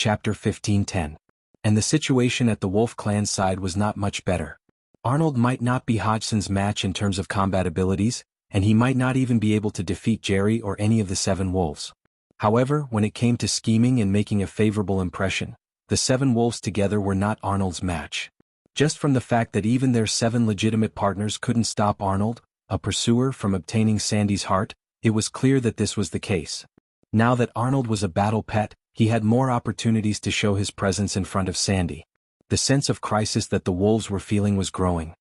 Chapter 15:10. And the situation at the Wolf clan's side was not much better. Arnold might not be Hodgson's match in terms of combat abilities, and he might not even be able to defeat Jerry or any of the 7 wolves. However, when it came to scheming and making a favorable impression, the 7 wolves together were not Arnold's match. Just from the fact that even their 7 legitimate partners couldn't stop Arnold, a pursuer, from obtaining Sandy's heart, it was clear that this was the case. Now that Arnold was a battle pet, he had more opportunities to show his presence in front of Sandy. The sense of crisis that the wolves were feeling was growing.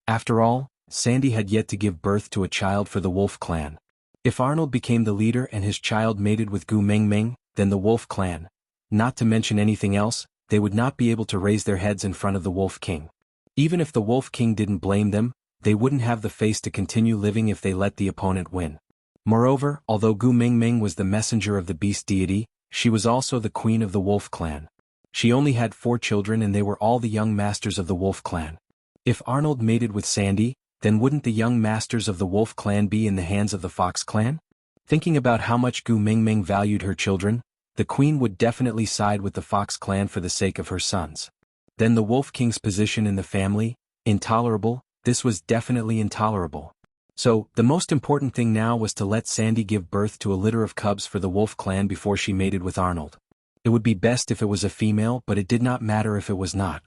After all, Sandy had yet to give birth to a child for the Wolf clan. If Arnold became the leader and his child mated with Gu Mengmeng, then the Wolf clan, not to mention anything else, they would not be able to raise their heads in front of the Wolf King. Even if the Wolf King didn't blame them, they wouldn't have the face to continue living if they let the opponent win. Moreover, although Gu Mengmeng was the messenger of the beast deity, she was also the queen of the Wolf clan. She only had 4 children and they were all the young masters of the Wolf clan. If Arnold mated with Sandy, then wouldn't the young masters of the Wolf clan be in the hands of the Fox clan? Thinking about how much Gu Mengmeng valued her children, the queen would definitely side with the Fox clan for the sake of her sons. Then the Wolf King's position in the family, intolerable, this was definitely intolerable. So, the most important thing now was to let Sandy give birth to a litter of cubs for the Wolf clan before she mated with Arnold. It would be best if it was a female, but it did not matter if it was not.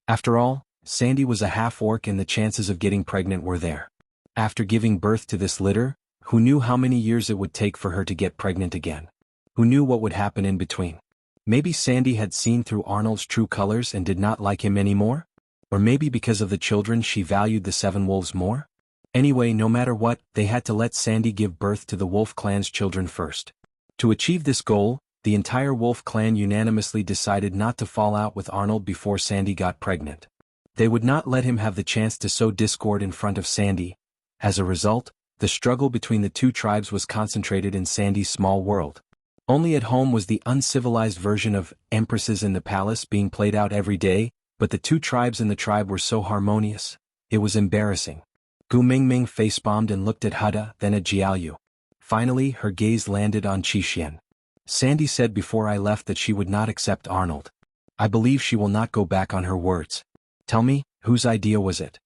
After all, Sandy was a half-orc and the chances of getting pregnant were there. After giving birth to this litter, who knew how many years it would take for her to get pregnant again? Who knew what would happen in between? Maybe Sandy had seen through Arnold's true colors and did not like him anymore? Or maybe because of the children she valued the 7 wolves more? Anyway, no matter what, they had to let Sandy give birth to the Wolf clan's children first. To achieve this goal, the entire Wolf clan unanimously decided not to fall out with Arnold before Sandy got pregnant. They would not let him have the chance to sow discord in front of Sandy. As a result, the struggle between the 2 tribes was concentrated in Sandy's small world. Only at home was the uncivilized version of Empresses in the Palace being played out every day, but the 2 tribes in the tribe were so harmonious. It was embarrassing. Gu Mengmeng facepalmed and looked at Hutta, then at Jianghu. Finally, her gaze landed on Xianxia. Sandy said before I left that she would not accept Arnold. I believe she will not go back on her words. Tell me, whose idea was it?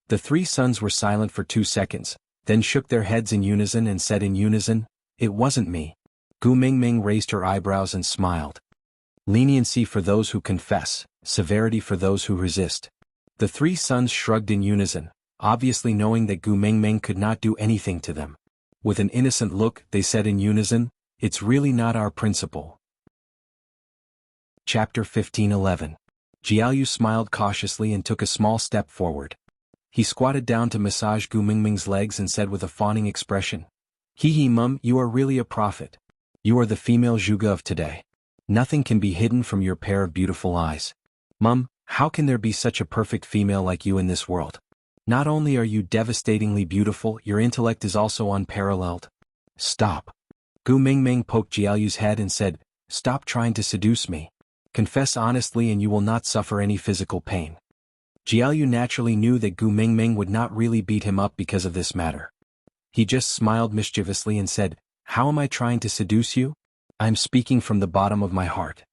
The 3 sons were silent for 2 seconds, then shook their heads in unison and said in unison, "It wasn't me." Gu Mengmeng raised her eyebrows and smiled. Leniency for those who confess, severity for those who resist. The 3 sons shrugged in unison, obviously knowing that Gu Mengmeng could not do anything to them. With an innocent look, they said in unison, "It's really not our principle." Chapter 15:11. Jianghu smiled cautiously and took a small step forward. He squatted down to massage Gu Mengmeng's legs and said with a fawning expression, "Hee Mum, you are really a prophet. You are the female Zhuge of today. Nothing can be hidden from your pair of beautiful eyes. Mum, how can there be such a perfect female like you in this world? Not only are you devastatingly beautiful, your intellect is also unparalleled." "Stop." Gu Mengmeng poked Jianghu's head and said, "Stop trying to seduce me. Confess honestly and you will not suffer any physical pain." Jianghu naturally knew that Gu Mengmeng would not really beat him up because of this matter. He just smiled mischievously and said, "How am I trying to seduce you? I am speaking from the bottom of my heart."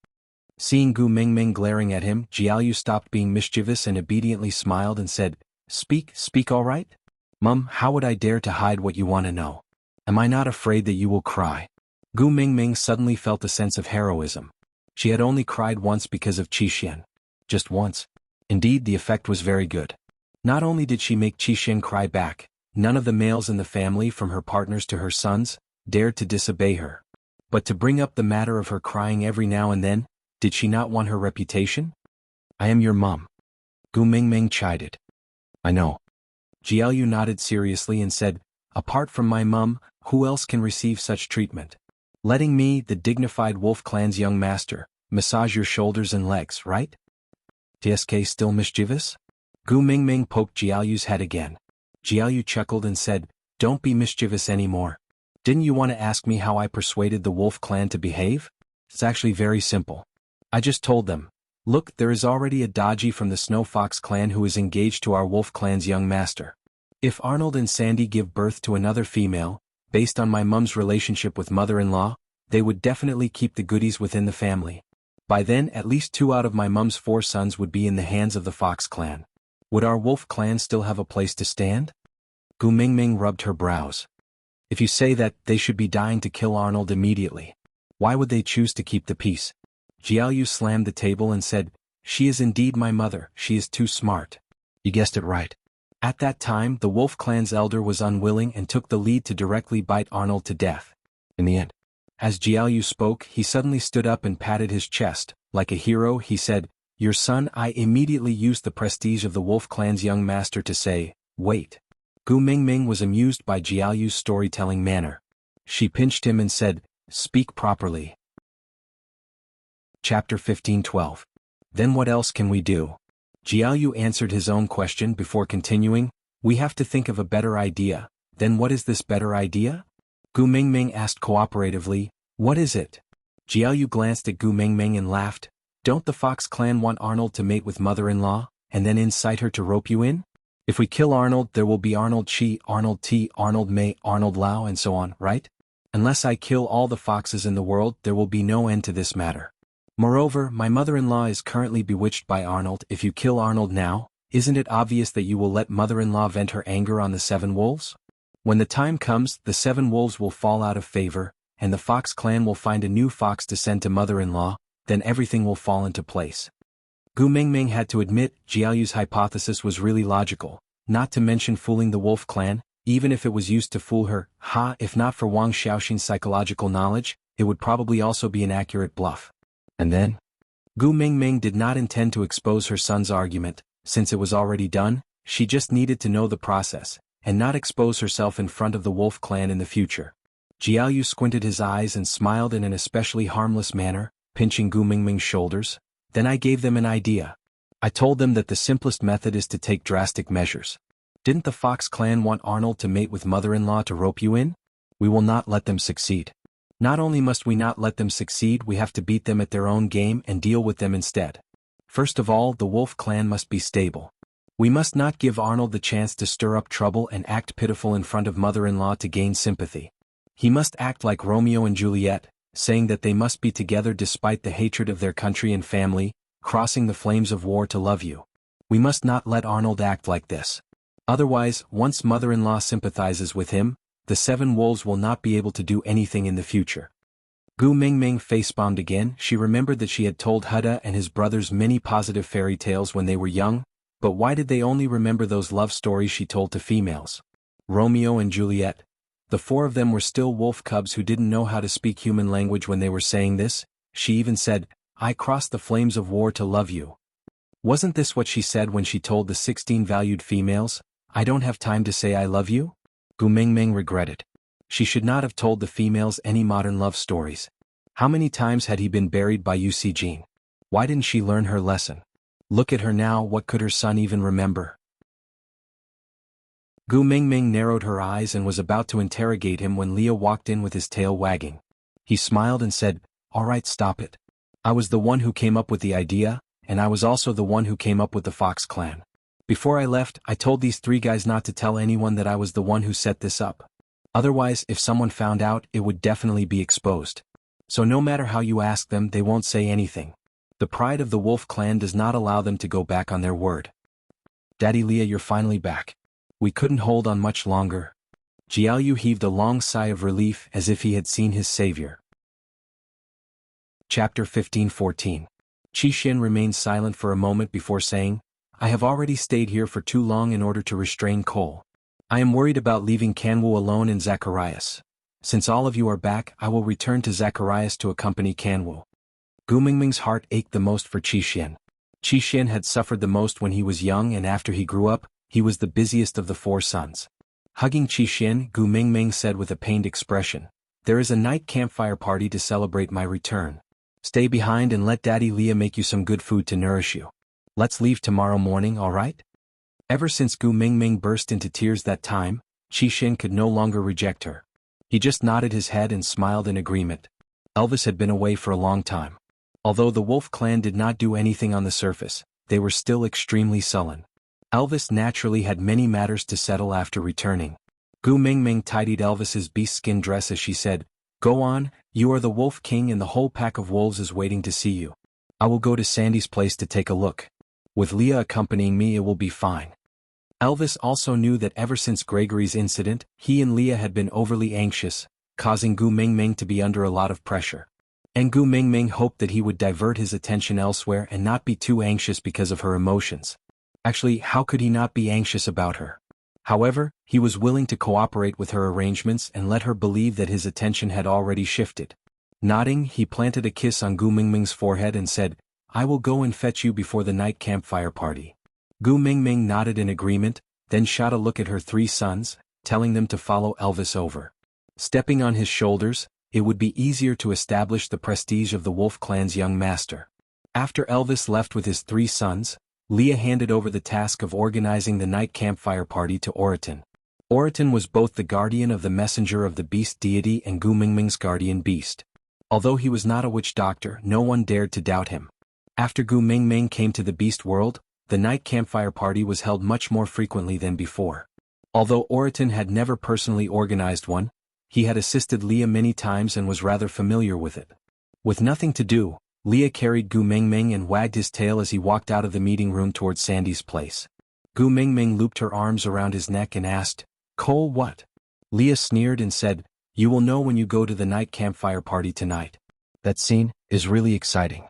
Seeing Gu Mengmeng glaring at him, Jianghu stopped being mischievous and obediently smiled and said, Speak all right? Mum, how would I dare to hide what you want to know? Am I not afraid that you will cry?" Gu Mengmeng suddenly felt a sense of heroism. She had only cried once because of Xianxia. Just once. Indeed, the effect was very good. Not only did she make Xianxia cry back, none of the males in the family, from her partners to her sons, dared to disobey her. But to bring up the matter of her crying every now and then, did she not want her reputation? "I am your mum." Gu Mengmeng chided. "I know." Jianghu nodded seriously and said, "Apart from my mum, who else can receive such treatment? Letting me, the dignified Wolf clan's young master, massage your shoulders and legs, right?" "TSK still mischievous?" Gu Mengmeng poked Jianghu's head again. Jianghu chuckled and said, "Don't be mischievous anymore. Didn't you want to ask me how I persuaded the Wolf clan to behave? It's actually very simple. I just told them, look, there is already a Daji from the Snow Fox clan who is engaged to our Wolf clan's young master. If Arnold and Sandy give birth to another female, based on my mum's relationship with mother-in-law, they would definitely keep the goodies within the family. By then at least 2 out of my mum's 4 sons would be in the hands of the Fox clan. Would our wolf clan still have a place to stand? Gu Mingming rubbed her brows. If you say that, they should be dying to kill Arnold immediately. Why would they choose to keep the peace? Jianghu slammed the table and said, "She is indeed my mother, she is too smart." You guessed it right. At that time the wolf clan's elder was unwilling and took the lead to directly bite Arnold to death. In the end, as Jianghu spoke, he suddenly stood up and patted his chest. Like a hero, he said, "Your son." I immediately used the prestige of the wolf clan's young master to say, "Wait." Gu Mingming was amused by Jianghu's storytelling manner. She pinched him and said, "Speak properly." Chapter 15:12. Then what else can we do? Jianghu answered his own question before continuing, "We have to think of a better idea." Then what is this better idea? Gu Mingming asked cooperatively, "What is it?" Jianghu glanced at Gu Mingming and laughed. "Don't the Fox clan want Arnold to mate with mother-in-law, and then incite her to rope you in? If we kill Arnold, there will be Arnold Chi, Arnold T, Arnold Mei, Arnold Lao, and so on, right? Unless I kill all the foxes in the world, there will be no end to this matter. Moreover, my mother-in-law is currently bewitched by Arnold. If you kill Arnold now, isn't it obvious that you will let mother-in-law vent her anger on the 7 wolves? When the time comes, the 7 wolves will fall out of favor, and the Fox clan will find a new fox to send to mother-in-law, then everything will fall into place." Gu Mingming had to admit Jianghu's hypothesis was really logical, not to mention fooling the wolf clan. Even if it was used to fool her, if not for Wang Xiaoxin's psychological knowledge, it would probably also be an accurate bluff. And then? Gu Mingming did not intend to expose her son's argument, since it was already done. She just needed to know the process, and not expose herself in front of the wolf clan in the future. Jianghu squinted his eyes and smiled in an especially harmless manner, pinching Gu Mingming's shoulders. "Then I gave them an idea. I told them that the simplest method is to take drastic measures. Didn't the Fox clan want Arnold to mate with mother-in-law to rope you in? We will not let them succeed. Not only must we not let them succeed, we have to beat them at their own game and deal with them instead. First of all, the wolf clan must be stable. We must not give Arnold the chance to stir up trouble and act pitiful in front of mother-in-law to gain sympathy. He must act like Romeo and Juliet, saying that they must be together despite the hatred of their country and family, crossing the flames of war to love you. We must not let Arnold act like this. Otherwise, once mother-in-law sympathizes with him, the 7 wolves will not be able to do anything in the future." Gu Mingming facepalmed again. She remembered that she had told Huda and his brothers many positive fairy tales when they were young, but why did they only remember those love stories she told to females? Romeo and Juliet. The 4 of them were still wolf cubs who didn't know how to speak human language when they were saying this. She even said, "I crossed the flames of war to love you." Wasn't this what she said when she told the 16 valued females, "I don't have time to say I love you"? Gu Mingming regretted. She should not have told the females any modern love stories. How many times had he been buried by Yu Jin? Why didn't she learn her lesson? Look at her now, what could her son even remember? Gu Mingming narrowed her eyes and was about to interrogate him when Leah walked in with his tail wagging. He smiled and said, "All right, stop it. I was the one who came up with the idea, and I was also the one who came up with the Fox clan. Before I left, I told these 3 guys not to tell anyone that I was the one who set this up. Otherwise, if someone found out, it would definitely be exposed. So no matter how you ask them, they won't say anything. The pride of the wolf clan does not allow them to go back on their word." "Daddy Leah, you're finally back. We couldn't hold on much longer." Jianghu heaved a long sigh of relief as if he had seen his savior. Chapter 15:14. Qixin remained silent for a moment before saying, "I have already stayed here for too long in order to restrain Cole. I am worried about leaving Kanwu alone in Zacharias. Since all of you are back, I will return to Zacharias to accompany Kanwu." Gu Mingming's heart ached the most for Qixin. Qixin had suffered the most when he was young, and after he grew up, he was the busiest of the 4 sons. Hugging Qixin, Gu Mingming said with a pained expression, "There is a night campfire party to celebrate my return. Stay behind and let Daddy Leah make you some good food to nourish you. Let's leave tomorrow morning, all right?" Ever since Gu Mingming burst into tears that time, Qixin could no longer reject her. He just nodded his head and smiled in agreement. Elvis had been away for a long time. Although the wolf clan did not do anything on the surface, they were still extremely sullen. Elvis naturally had many matters to settle after returning. Gu Mingming tidied Elvis's beast-skin dress as she said, "Go on, you are the Wolf King and the whole pack of wolves is waiting to see you. I will go to Sandy's place to take a look. With Leah accompanying me it will be fine. Elvis also knew that ever since Gregory's incident, he and Leah had been overly anxious, causing Gu Mingming to be under a lot of pressure. And Gu Mingming hoped that he would divert his attention elsewhere and not be too anxious because of her emotions. Actually, how could he not be anxious about her? However, he was willing to cooperate with her arrangements and let her believe that his attention had already shifted. Nodding, he planted a kiss on Gu Mingming's forehead and said, I will go and fetch you before the night campfire party. Gu Mingming nodded in agreement, then shot a look at her 3 sons, telling them to follow Elvis over. Stepping on his shoulders, it would be easier to establish the prestige of the Wolf Clan's young master. After Elvis left with his 3 sons, Leah handed over the task of organizing the night campfire party to Oriton. Oriton was both the guardian of the messenger of the beast deity and Gu Mingming's guardian beast. Although he was not a witch doctor, no one dared to doubt him. After Gu Mingming came to the beast world, the night campfire party was held much more frequently than before. Although Oriton had never personally organized one, he had assisted Leah many times and was rather familiar with it. With nothing to do, Leah carried Gu Mingming and wagged his tail as he walked out of the meeting room toward Sandy's place. Gu Mingming looped her arms around his neck and asked, Cole, what? Leah sneered and said, You will know when you go to the night campfire party tonight. That scene is really exciting.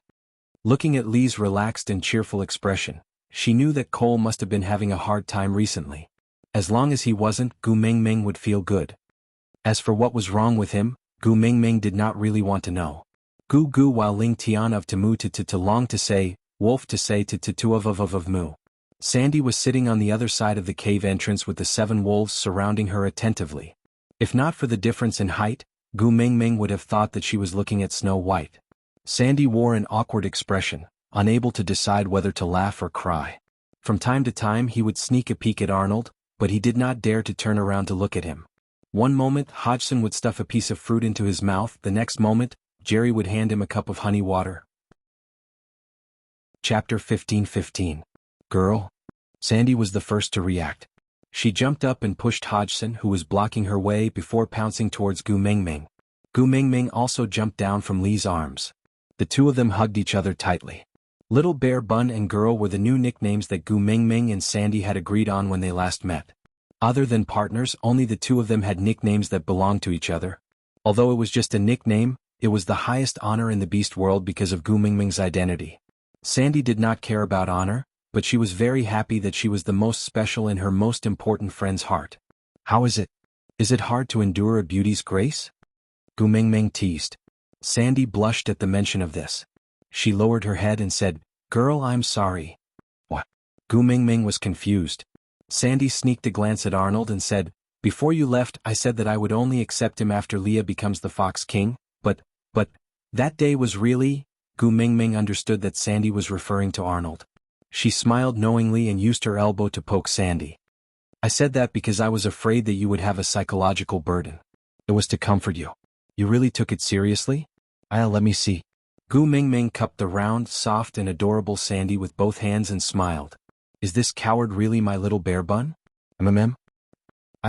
Looking at Lee's relaxed and cheerful expression, she knew that Cole must have been having a hard time recently. As long as he wasn't, Gu Mingming would feel good. As for what was wrong with him, Gu Mingming did not really want to know. Gu gu while ling tian of to mu to long to say, wolf to say to of mu. Sandy was sitting on the other side of the cave entrance with the 7 wolves surrounding her attentively. If not for the difference in height, Gu Mingming would have thought that she was looking at Snow White. Sandy wore an awkward expression, unable to decide whether to laugh or cry. From time to time he would sneak a peek at Arnold, but he did not dare to turn around to look at him. One moment Hodgson would stuff a piece of fruit into his mouth, the next moment, Jerry would hand him a cup of honey water. Chapter 15:15. Girl. Sandy was the first to react. She jumped up and pushed Hodgson, who was blocking her way, before pouncing towards Gu Mingming. Gu Mingming also jumped down from Lee's arms. The 2 of them hugged each other tightly. Little Bear Bun and Girl were the new nicknames that Gu Mingming and Sandy had agreed on when they last met. Other than partners, only the 2 of them had nicknames that belonged to each other. Although it was just a nickname, it was the highest honor in the beast world because of Gu Mingming's identity. Sandy did not care about honor, but she was very happy that she was the most special in her most important friend's heart. How is it? Is it hard to endure a beauty's grace? Gu Mingming teased. Sandy blushed at the mention of this. She lowered her head and said, Girl, I'm sorry. What? Gu Mingming was confused. Sandy sneaked a glance at Arnold and said, Before you left I said that I would only accept him after Leah becomes the Fox King, but, that day was really… Gu Mingming understood that Sandy was referring to Arnold. She smiled knowingly and used her elbow to poke Sandy. I said that because I was afraid that you would have a psychological burden. It was to comfort you. You really took it seriously? Let me see. Gu Mingming cupped the round, soft and adorable Sandy with both hands and smiled. Is this coward really my little bear bun?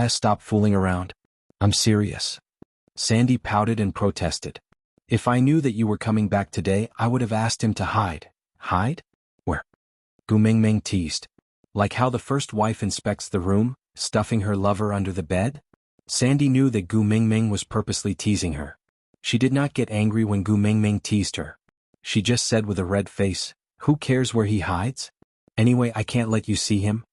Stop fooling around. I'm serious. Sandy pouted and protested. If I knew that you were coming back today, I would have asked him to hide. Hide? Where? Gu Mingming teased. Like how the first wife inspects the room, stuffing her lover under the bed? Sandy knew that Gu Mingming was purposely teasing her. She did not get angry when Gu Mingming teased her. She just said with a red face, Who cares where he hides? Anyway, I can't let you see him.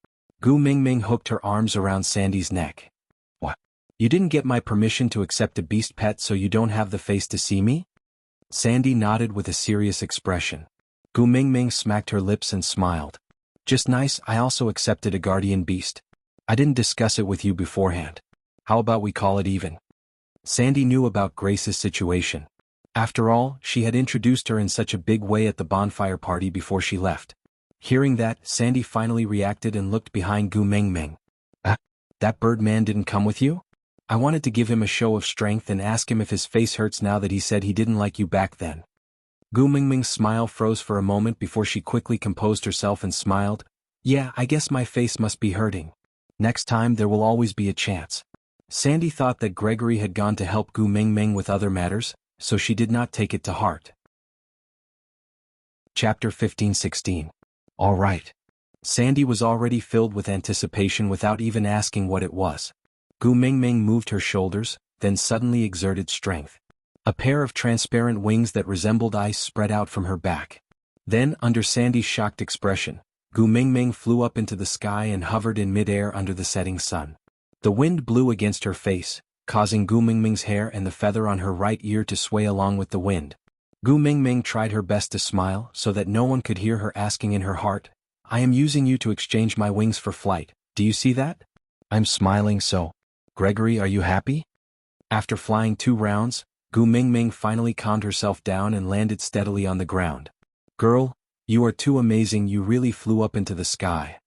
Gu Mingming hooked her arms around Sandy's neck. What? You didn't get my permission to accept a beast pet, so you don't have the face to see me? Sandy nodded with a serious expression. Gu Mingming smacked her lips and smiled. Just nice, I also accepted a guardian beast. I didn't discuss it with you beforehand. How about we call it even? Sandy knew about Grace's situation. After all, she had introduced her in such a big way at the bonfire party before she left. Hearing that, Sandy finally reacted and looked behind Gu Mingming. That bird man didn't come with you? I wanted to give him a show of strength and ask him if his face hurts now that he said he didn't like you back then. Gu Mingming's smile froze for a moment before she quickly composed herself and smiled. Yeah, I guess my face must be hurting. Next time there will always be a chance. Sandy thought that Gregory had gone to help Gu Mingming with other matters, so she did not take it to heart. Chapter 15-16. All right. Sandy was already filled with anticipation without even asking what it was. Gu Mingming moved her shoulders, then suddenly exerted strength. A pair of transparent wings that resembled ice spread out from her back. Then, under Sandy's shocked expression, Gu Mingming flew up into the sky and hovered in midair under the setting sun. The wind blew against her face, causing Gu Mingming's hair and the feather on her right ear to sway along with the wind. Gu Mingming tried her best to smile so that no one could hear her asking in her heart, "I am using you to exchange my wings for flight, do you see that?" "I'm smiling so. Gregory, are you happy?" After flying 2 rounds, Gu Mingming finally calmed herself down and landed steadily on the ground. "Girl, you are too amazing, you really flew up into the sky.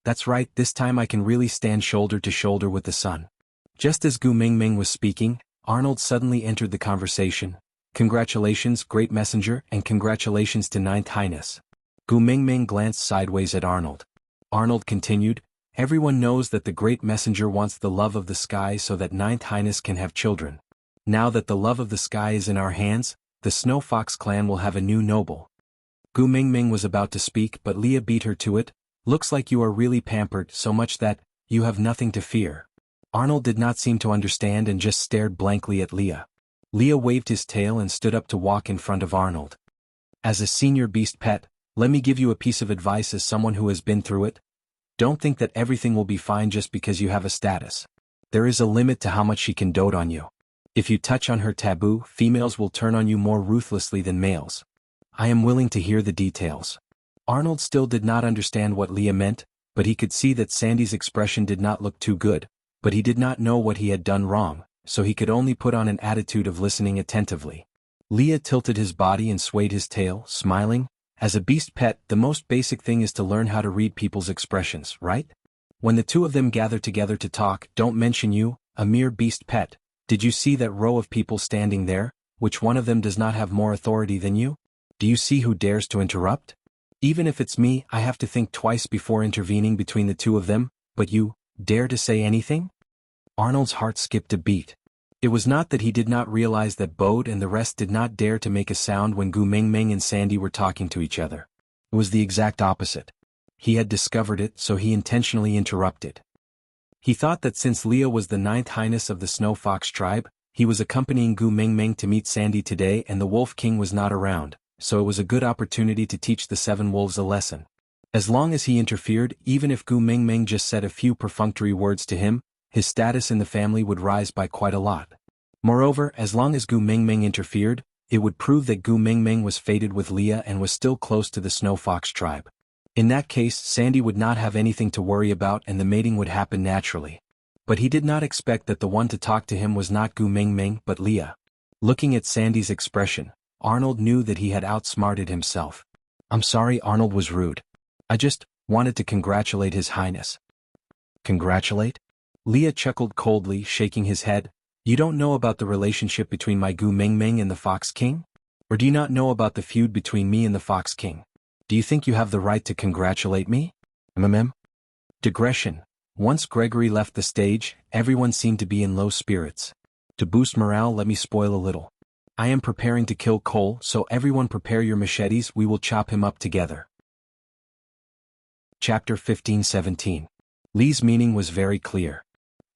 That's right, this time I can really stand shoulder to shoulder with the sun." Just as Gu Mingming was speaking, Arnold suddenly entered the conversation. "Congratulations, great messenger, and congratulations to Ninth Highness." Gu Mingming glanced sideways at Arnold. Arnold continued, "Everyone knows that the great messenger wants the love of the sky so that Ninth Highness can have children. Now that the love of the sky is in our hands, the Snow Fox clan will have a new noble." Gu Mingming was about to speak but Leah beat her to it. "Looks like you are really pampered so much that you have nothing to fear." Arnold did not seem to understand and just stared blankly at Leah. Leah waved his tail and stood up to walk in front of Arnold. "As a senior beast pet, let me give you a piece of advice as someone who has been through it. Don't think that everything will be fine just because you have a status. There is a limit to how much she can dote on you. If you touch on her taboo, females will turn on you more ruthlessly than males. I am willing to hear the details." Arnold still did not understand what Leah meant, but he could see that Sandy's expression did not look too good, but he did not know what he had done wrong, so he could only put on an attitude of listening attentively. Leah tilted his body and swayed his tail, smiling. "As a beast pet, the most basic thing is to learn how to read people's expressions, right? When the two of them gather together to talk, don't mention you, a mere beast pet. Did you see that row of people standing there? Which one of them does not have more authority than you? Do you see who dares to interrupt? Even if it's me, I have to think twice before intervening between the two of them, but you dare to say anything?" Arnold's heart skipped a beat. It was not that he did not realize that Bode and the rest did not dare to make a sound when Gu Mingming and Sandy were talking to each other. It was the exact opposite. He had discovered it, so he intentionally interrupted. He thought that since Leah was the Ninth Highness of the Snow Fox tribe, he was accompanying Gu Mingming to meet Sandy today and the Wolf King was not around, so it was a good opportunity to teach the 7 wolves a lesson. As long as he interfered, even if Gu Mingming just said a few perfunctory words to him, his status in the family would rise by quite a lot. Moreover, as long as Gu Mingming interfered, it would prove that Gu Mingming was fated with Leah and was still close to the Snow Fox tribe. In that case, Sandy would not have anything to worry about and the mating would happen naturally. But he did not expect that the one to talk to him was not Gu Mingming but Leah. Looking at Sandy's expression, Arnold knew that he had outsmarted himself. "I'm sorry," Arnold was rude. "I just wanted to congratulate His Highness." "Congratulate?" Leah chuckled coldly, shaking his head. "You don't know about the relationship between my Gu Mingming and the Fox King? Or do you not know about the feud between me and the Fox King? Do you think you have the right to congratulate me?" Digression. Once Gregory left the stage, everyone seemed to be in low spirits. To boost morale, let me spoil a little. I am preparing to kill Cole, so everyone prepare your machetes, we will chop him up together. Chapter 15-17. Lee's meaning was very clear.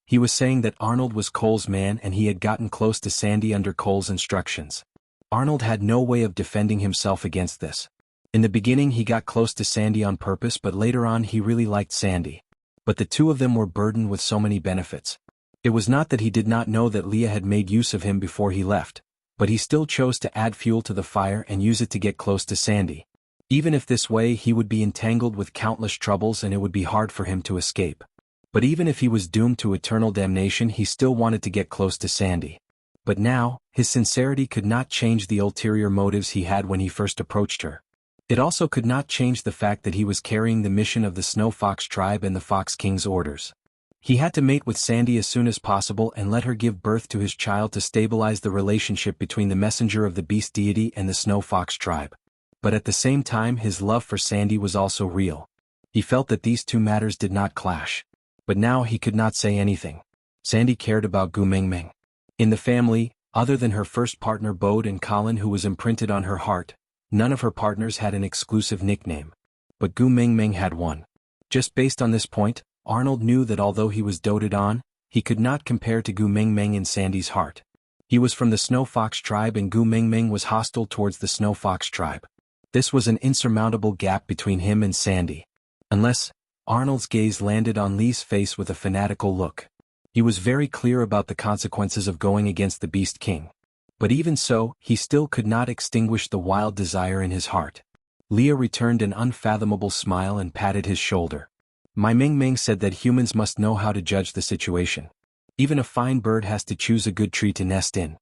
He was saying that Arnold was Cole's man and he had gotten close to Sandy under Cole's instructions. Arnold had no way of defending himself against this. In the beginning he got close to Sandy on purpose but later on he really liked Sandy. But the two of them were burdened with so many benefits. It was not that he did not know that Leah had made use of him before he left, but he still chose to add fuel to the fire and use it to get close to Sandy. Even if this way he would be entangled with countless troubles and it would be hard for him to escape. But even if he was doomed to eternal damnation he still wanted to get close to Sandy. But now, his sincerity could not change the ulterior motives he had when he first approached her. It also could not change the fact that he was carrying the mission of the Snow Fox tribe and the Fox King's orders. He had to mate with Sandy as soon as possible and let her give birth to his child to stabilize the relationship between the messenger of the beast deity and the Snow Fox tribe. But at the same time his love for Sandy was also real. He felt that these two matters did not clash. But now he could not say anything. Sandy cared about Gu Mingming. In the family, other than her first partner Bode and Colin who was imprinted on her heart, None of her partners had an exclusive nickname. But Gu Mingming had one. Just based on this point, Arnold knew that although he was doted on, he could not compare to Gu Mingming in Sandy's heart. He was from the Snow Fox tribe and Gu Mingming was hostile towards the Snow Fox tribe. This was an insurmountable gap between him and Sandy. Unless, Arnold's gaze landed on Lee's face with a fanatical look. He was very clear about the consequences of going against the Beast King. But even so, he still could not extinguish the wild desire in his heart. Leah returned an unfathomable smile and patted his shoulder. My Mingming said that humans must know how to judge the situation. Even a fine bird has to choose a good tree to nest in.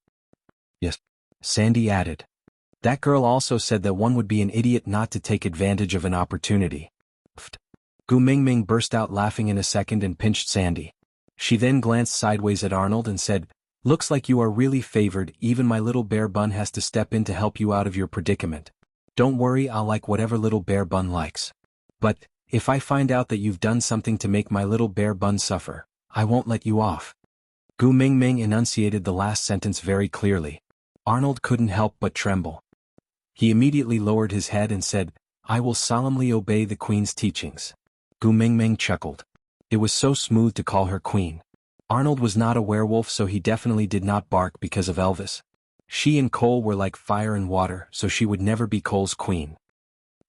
Yes, Sandy added. That girl also said that one would be an idiot not to take advantage of an opportunity. Pfft. Gu Mingming burst out laughing in a second and pinched Sandy. She then glanced sideways at Arnold and said, "Looks like you are really favored. Even my little bear bun has to step in to help you out of your predicament. Don't worry, I'll like whatever little bear bun likes. But, if I find out that you've done something to make my little bear bun suffer, I won't let you off." Gu Mingming enunciated the last sentence very clearly. Arnold couldn't help but tremble. He immediately lowered his head and said, "I will solemnly obey the Queen's teachings." Gu Mingming chuckled. It was so smooth to call her Queen. Arnold was not a werewolf, so he definitely did not bark because of Elvis. She and Cole were like fire and water, so she would never be Cole's queen.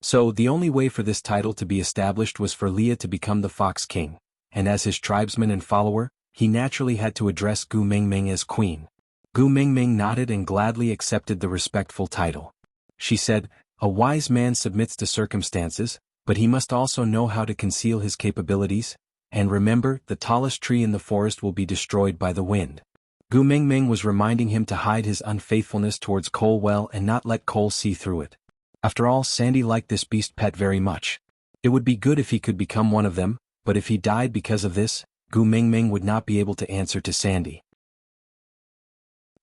So the only way for this title to be established was for Leah to become the Fox King, and as his tribesman and follower, he naturally had to address Gu Mingming as queen. Gu Mingming nodded and gladly accepted the respectful title. She said, "A wise man submits to circumstances, but he must also know how to conceal his capabilities, and remember, the tallest tree in the forest will be destroyed by the wind." Gu Mingming was reminding him to hide his unfaithfulness towards Cole well and not let Cole see through it. After all, Sandy liked this beast pet very much. It would be good if he could become one of them, but if he died because of this, Gu Mingming would not be able to answer to Sandy.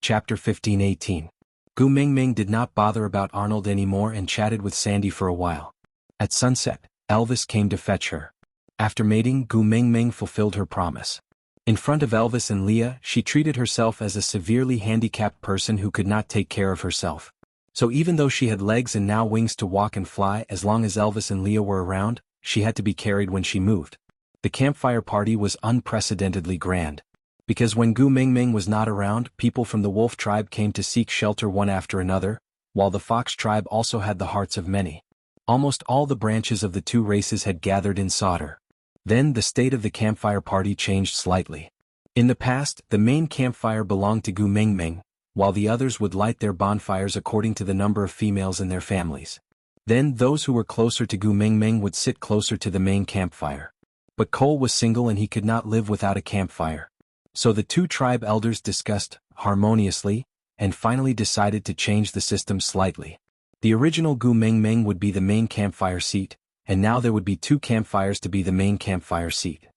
Chapter 15:18. Gu Mingming did not bother about Arnold anymore and chatted with Sandy for a while. At sunset, Elvis came to fetch her. After mating, Gu Mingming fulfilled her promise. In front of Elvis and Leah, she treated herself as a severely handicapped person who could not take care of herself. So even though she had legs and now wings to walk and fly, as long as Elvis and Leah were around, she had to be carried when she moved. The campfire party was unprecedentedly grand. Because when Gu Mingming was not around, people from the wolf tribe came to seek shelter one after another, while the fox tribe also had the hearts of many. Almost all the branches of the two races had gathered in Sauter. Then the state of the campfire party changed slightly. In the past, the main campfire belonged to Gu Mingming, while the others would light their bonfires according to the number of females in their families. Then those who were closer to Gu Mingming would sit closer to the main campfire. But Cole was single and he could not live without a campfire. So the two tribe elders discussed, harmoniously, and finally decided to change the system slightly. The original Gu Mingming would be the main campfire seat, and now there would be two campfires to be the main campfire seat.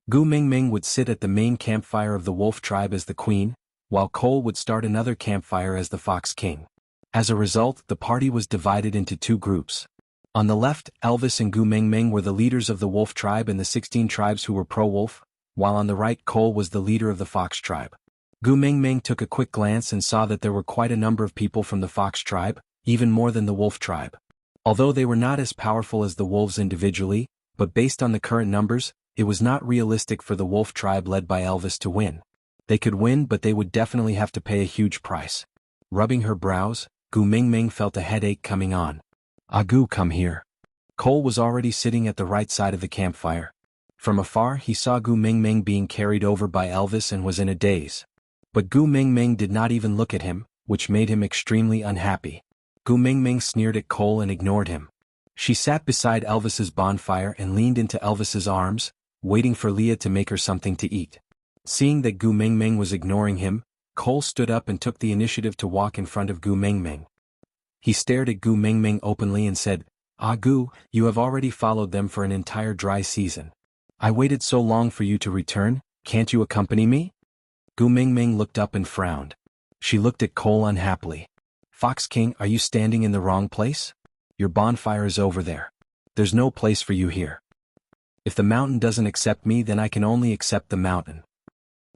Gu Mingming would sit at the main campfire of the wolf tribe as the queen, while Cole would start another campfire as the Fox King. As a result, the party was divided into two groups. On the left, Elvis and Gu Mingming were the leaders of the wolf tribe and the 16 tribes who were pro-wolf, while on the right Cole was the leader of the fox tribe. Gu Mingming took a quick glance and saw that there were quite a number of people from the fox tribe, even more than the wolf tribe. Although they were not as powerful as the wolves individually, but based on the current numbers, it was not realistic for the wolf tribe led by Elvis to win. They could win, but they would definitely have to pay a huge price. Rubbing her brows, Gu Mingming felt a headache coming on. "Gu, come here." Cole was already sitting at the right side of the campfire. From afar he saw Gu Mingming being carried over by Elvis and was in a daze. But Gu Mingming did not even look at him, which made him extremely unhappy. Gu Mingming sneered at Cole and ignored him. She sat beside Elvis's bonfire and leaned into Elvis's arms, waiting for Leah to make her something to eat. Seeing that Gu Mingming was ignoring him, Cole stood up and took the initiative to walk in front of Gu Mingming. He stared at Gu Mingming openly and said, Gu, you have already followed them for an entire dry season. I waited so long for you to return, can't you accompany me?" Gu Mingming looked up and frowned. She looked at Cole unhappily. "Fox King, are you standing in the wrong place? Your bonfire is over there. There's no place for you here. If the mountain doesn't accept me, then I can only accept the mountain.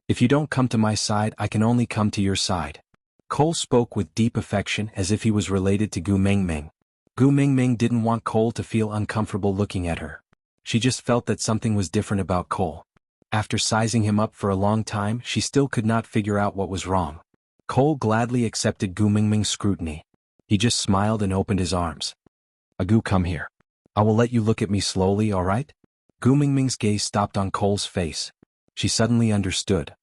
If you don't come to my side, I can only come to your side." Cole spoke with deep affection as if he was related to Gu Mingming. Gu Mingming didn't want Cole to feel uncomfortable looking at her. She just felt that something was different about Cole. After sizing him up for a long time, she still could not figure out what was wrong. Cole gladly accepted Gu Mingming's scrutiny. He just smiled and opened his arms. Agu, come here. I will let you look at me slowly, alright? Gu Mingming's gaze stopped on Cole's face. She suddenly understood.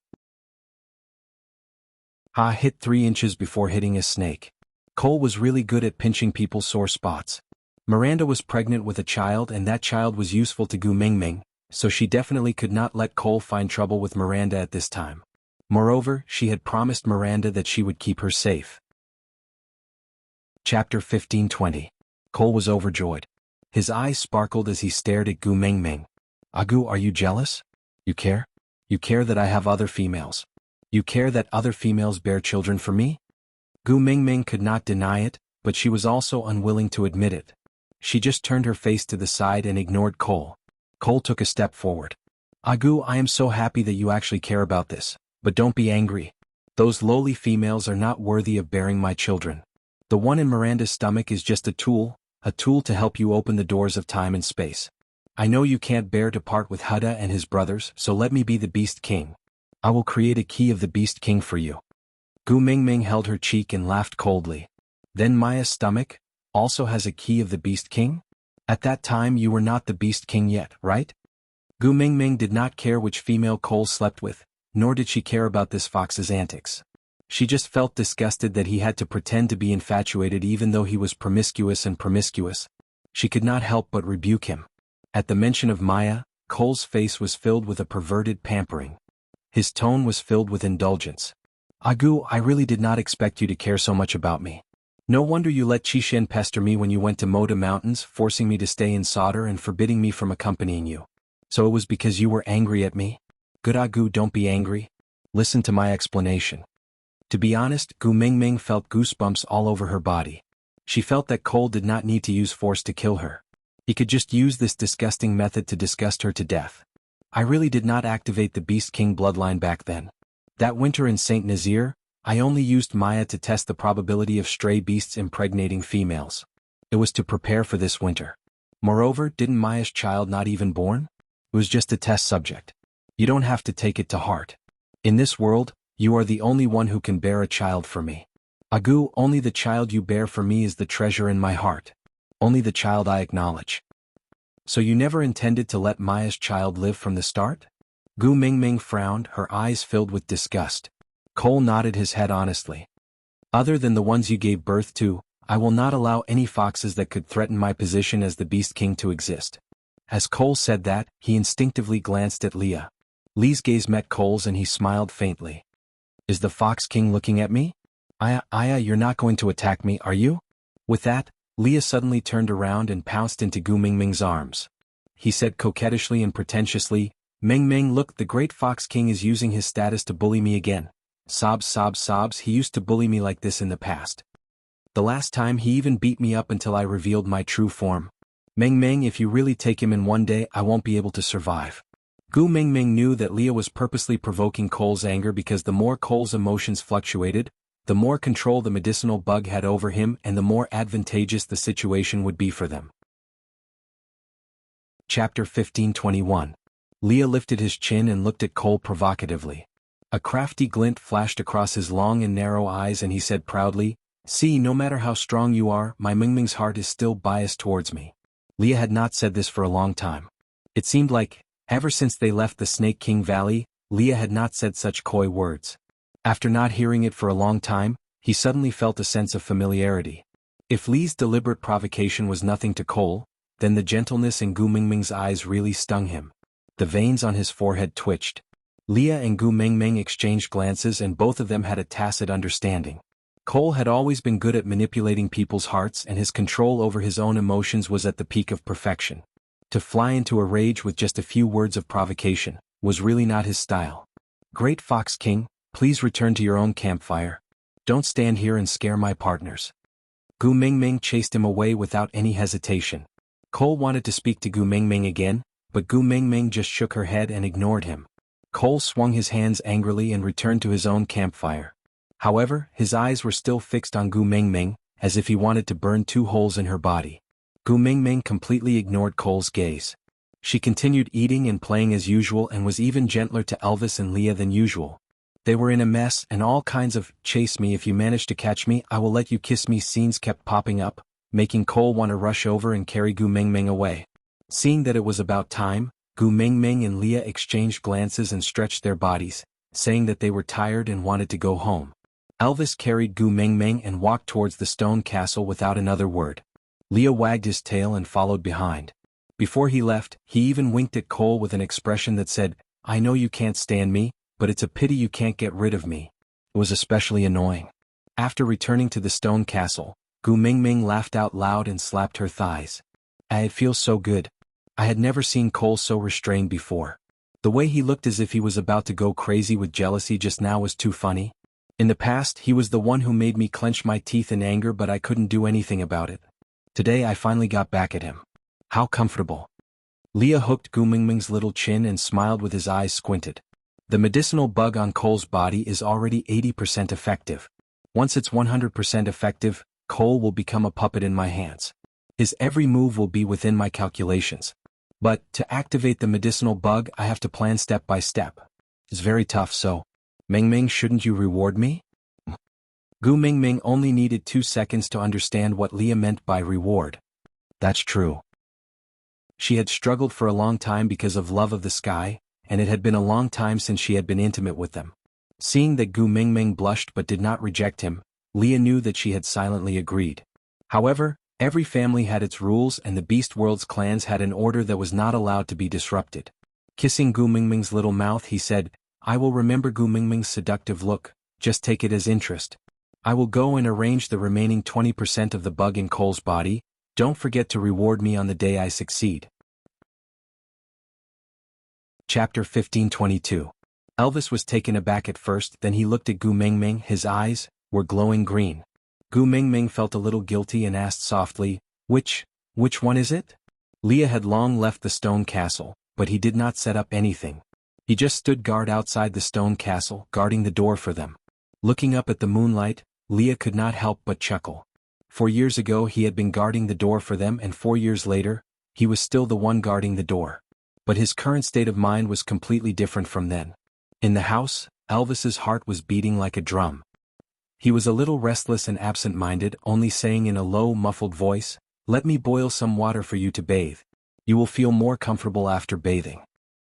Ha hit 3 inches before hitting a snake. Cole was really good at pinching people's sore spots. Miranda was pregnant with a child and that child was useful to Gu Mingming, so she definitely could not let Cole find trouble with Miranda at this time. Moreover, she had promised Miranda that she would keep her safe. Chapter 15:20. Cole was overjoyed. His eyes sparkled as he stared at Gu Mingming. Agu, are you jealous? You care? You care that I have other females? You care that other females bear children for me? Gu Mingming could not deny it, but she was also unwilling to admit it. She just turned her face to the side and ignored Cole. Cole took a step forward. Agu, I am so happy that you actually care about this, but don't be angry. Those lowly females are not worthy of bearing my children. The one in Miranda's stomach is just a tool to help you open the doors of time and space. I know you can't bear to part with Huda and his brothers, so let me be the Beast King. I will create a key of the Beast King for you. Gu Mingming held her cheek and laughed coldly. Then Maya's stomach also has a key of the Beast King? At that time you were not the Beast King yet, right? Gu Mingming did not care which female Cole slept with, nor did she care about this fox's antics. She just felt disgusted that he had to pretend to be infatuated even though he was promiscuous. She could not help but rebuke him. At the mention of Maya, Cole's face was filled with a perverted pampering. His tone was filled with indulgence. Agu, I really did not expect you to care so much about me. No wonder you let Qishen pester me when you went to Moda Mountains, forcing me to stay in solder and forbidding me from accompanying you. So it was because you were angry at me? Good Agu, don't be angry. Listen to my explanation. To be honest, Gu Mingming felt goosebumps all over her body. She felt that Cole did not need to use force to kill her. He could just use this disgusting method to disgust her to death. I really did not activate the Beast King bloodline back then. That winter in St. Nazaire, I only used Maya to test the probability of stray beasts impregnating females. It was to prepare for this winter. Moreover, didn't Maya's child not even born? It was just a test subject. You don't have to take it to heart. In this world, you are the only one who can bear a child for me. Agu, only the child you bear for me is the treasure in my heart. Only the child I acknowledge. So you never intended to let Maya's child live from the start? Gu Mingming frowned, her eyes filled with disgust. Cole nodded his head honestly. Other than the ones you gave birth to, I will not allow any foxes that could threaten my position as the Beast King to exist. As Cole said that, he instinctively glanced at Leah. Lee's gaze met Cole's and he smiled faintly. Is the Fox King looking at me? Aya, you're not going to attack me, are you? With that, Leah suddenly turned around and pounced into Gu Mingming's arms. He said coquettishly and pretentiously, Mingming, look, the great Fox King is using his status to bully me again. Sobs, sobs, sobs, he used to bully me like this in the past. The last time he even beat me up until I revealed my true form. Mingming, if you really take him in one day, I won't be able to survive. Gu Mingming knew that Leah was purposely provoking Cole's anger because the more Cole's emotions fluctuated, the more control the medicinal bug had over him and the more advantageous the situation would be for them. Chapter 15:21. Leah lifted his chin and looked at Cole provocatively. A crafty glint flashed across his long and narrow eyes and he said proudly, see, no matter how strong you are, my Mingming's heart is still biased towards me. Leah had not said this for a long time. It seemed like, ever since they left the Snake King Valley, Leah had not said such coy words. After not hearing it for a long time, he suddenly felt a sense of familiarity. If Lee's deliberate provocation was nothing to Cole, then the gentleness in Gu Mingming's eyes really stung him. The veins on his forehead twitched. Leah and Gu Mingming exchanged glances and both of them had a tacit understanding. Cole had always been good at manipulating people's hearts and his control over his own emotions was at the peak of perfection. To fly into a rage with just a few words of provocation was really not his style. Great Fox King, please return to your own campfire. Don't stand here and scare my partners. Gu Mingming chased him away without any hesitation. Cole wanted to speak to Gu Mingming again, but Gu Mingming just shook her head and ignored him. Cole swung his hands angrily and returned to his own campfire. However, his eyes were still fixed on Gu Mingming, as if he wanted to burn 2 holes in her body. Gu Mingming completely ignored Cole's gaze. She continued eating and playing as usual and was even gentler to Elvis and Leah than usual. They were in a mess, and all kinds of "chase me if you manage to catch me, I will let you kiss me" scenes kept popping up, making Cole want to rush over and carry Gu Mingming away. Seeing that it was about time, Gu Mingming and Leah exchanged glances and stretched their bodies, saying that they were tired and wanted to go home. Elvis carried Gu Mingming and walked towards the stone castle without another word. Leah wagged his tail and followed behind. Before he left, he even winked at Cole with an expression that said, "I know you can't stand me, but it's a pity you can't get rid of me." It was especially annoying. After returning to the stone castle, Gu Mingming laughed out loud and slapped her thighs. It feels so good. I had never seen Cole so restrained before. The way he looked as if he was about to go crazy with jealousy just now was too funny. In the past, he was the one who made me clench my teeth in anger, but I couldn't do anything about it. Today I finally got back at him. How comfortable. Leah hooked Gu Mingming's little chin and smiled with his eyes squinted. The medicinal bug on Cole's body is already 80% effective. Once it's 100% effective, Cole will become a puppet in my hands. His every move will be within my calculations. But, to activate the medicinal bug, I have to plan step by step. It's very tough, so... Mingming, shouldn't you reward me? Gu Mingming only needed 2 seconds to understand what Leah meant by reward. That's true. She had struggled for a long time because of love of the sky, and it had been a long time since she had been intimate with them. Seeing that Gu Mingming blushed but did not reject him, Leah knew that she had silently agreed. However, every family had its rules, and the Beast World's clans had an order that was not allowed to be disrupted. Kissing Gu Mingming's little mouth, he said, "I will remember Gu Mingming's seductive look, just take it as interest. I will go and arrange the remaining 20% of the bug in Cole's body. Don't forget to reward me on the day I succeed." Chapter 1522. Elvis was taken aback at first, then he looked at Gu Mingming. His eyes were glowing green. Gu Mingming felt a little guilty and asked softly, Which one is it?" Leah had long left the stone castle, but he did not set up anything. He just stood guard outside the stone castle, guarding the door for them. Looking up at the moonlight, Leah could not help but chuckle. 4 years ago he had been guarding the door for them, and 4 years later, he was still the one guarding the door. But his current state of mind was completely different from then. In the house, Elvis's heart was beating like a drum. He was a little restless and absent-minded, only saying in a low, muffled voice, "Let me boil some water for you to bathe. You will feel more comfortable after bathing."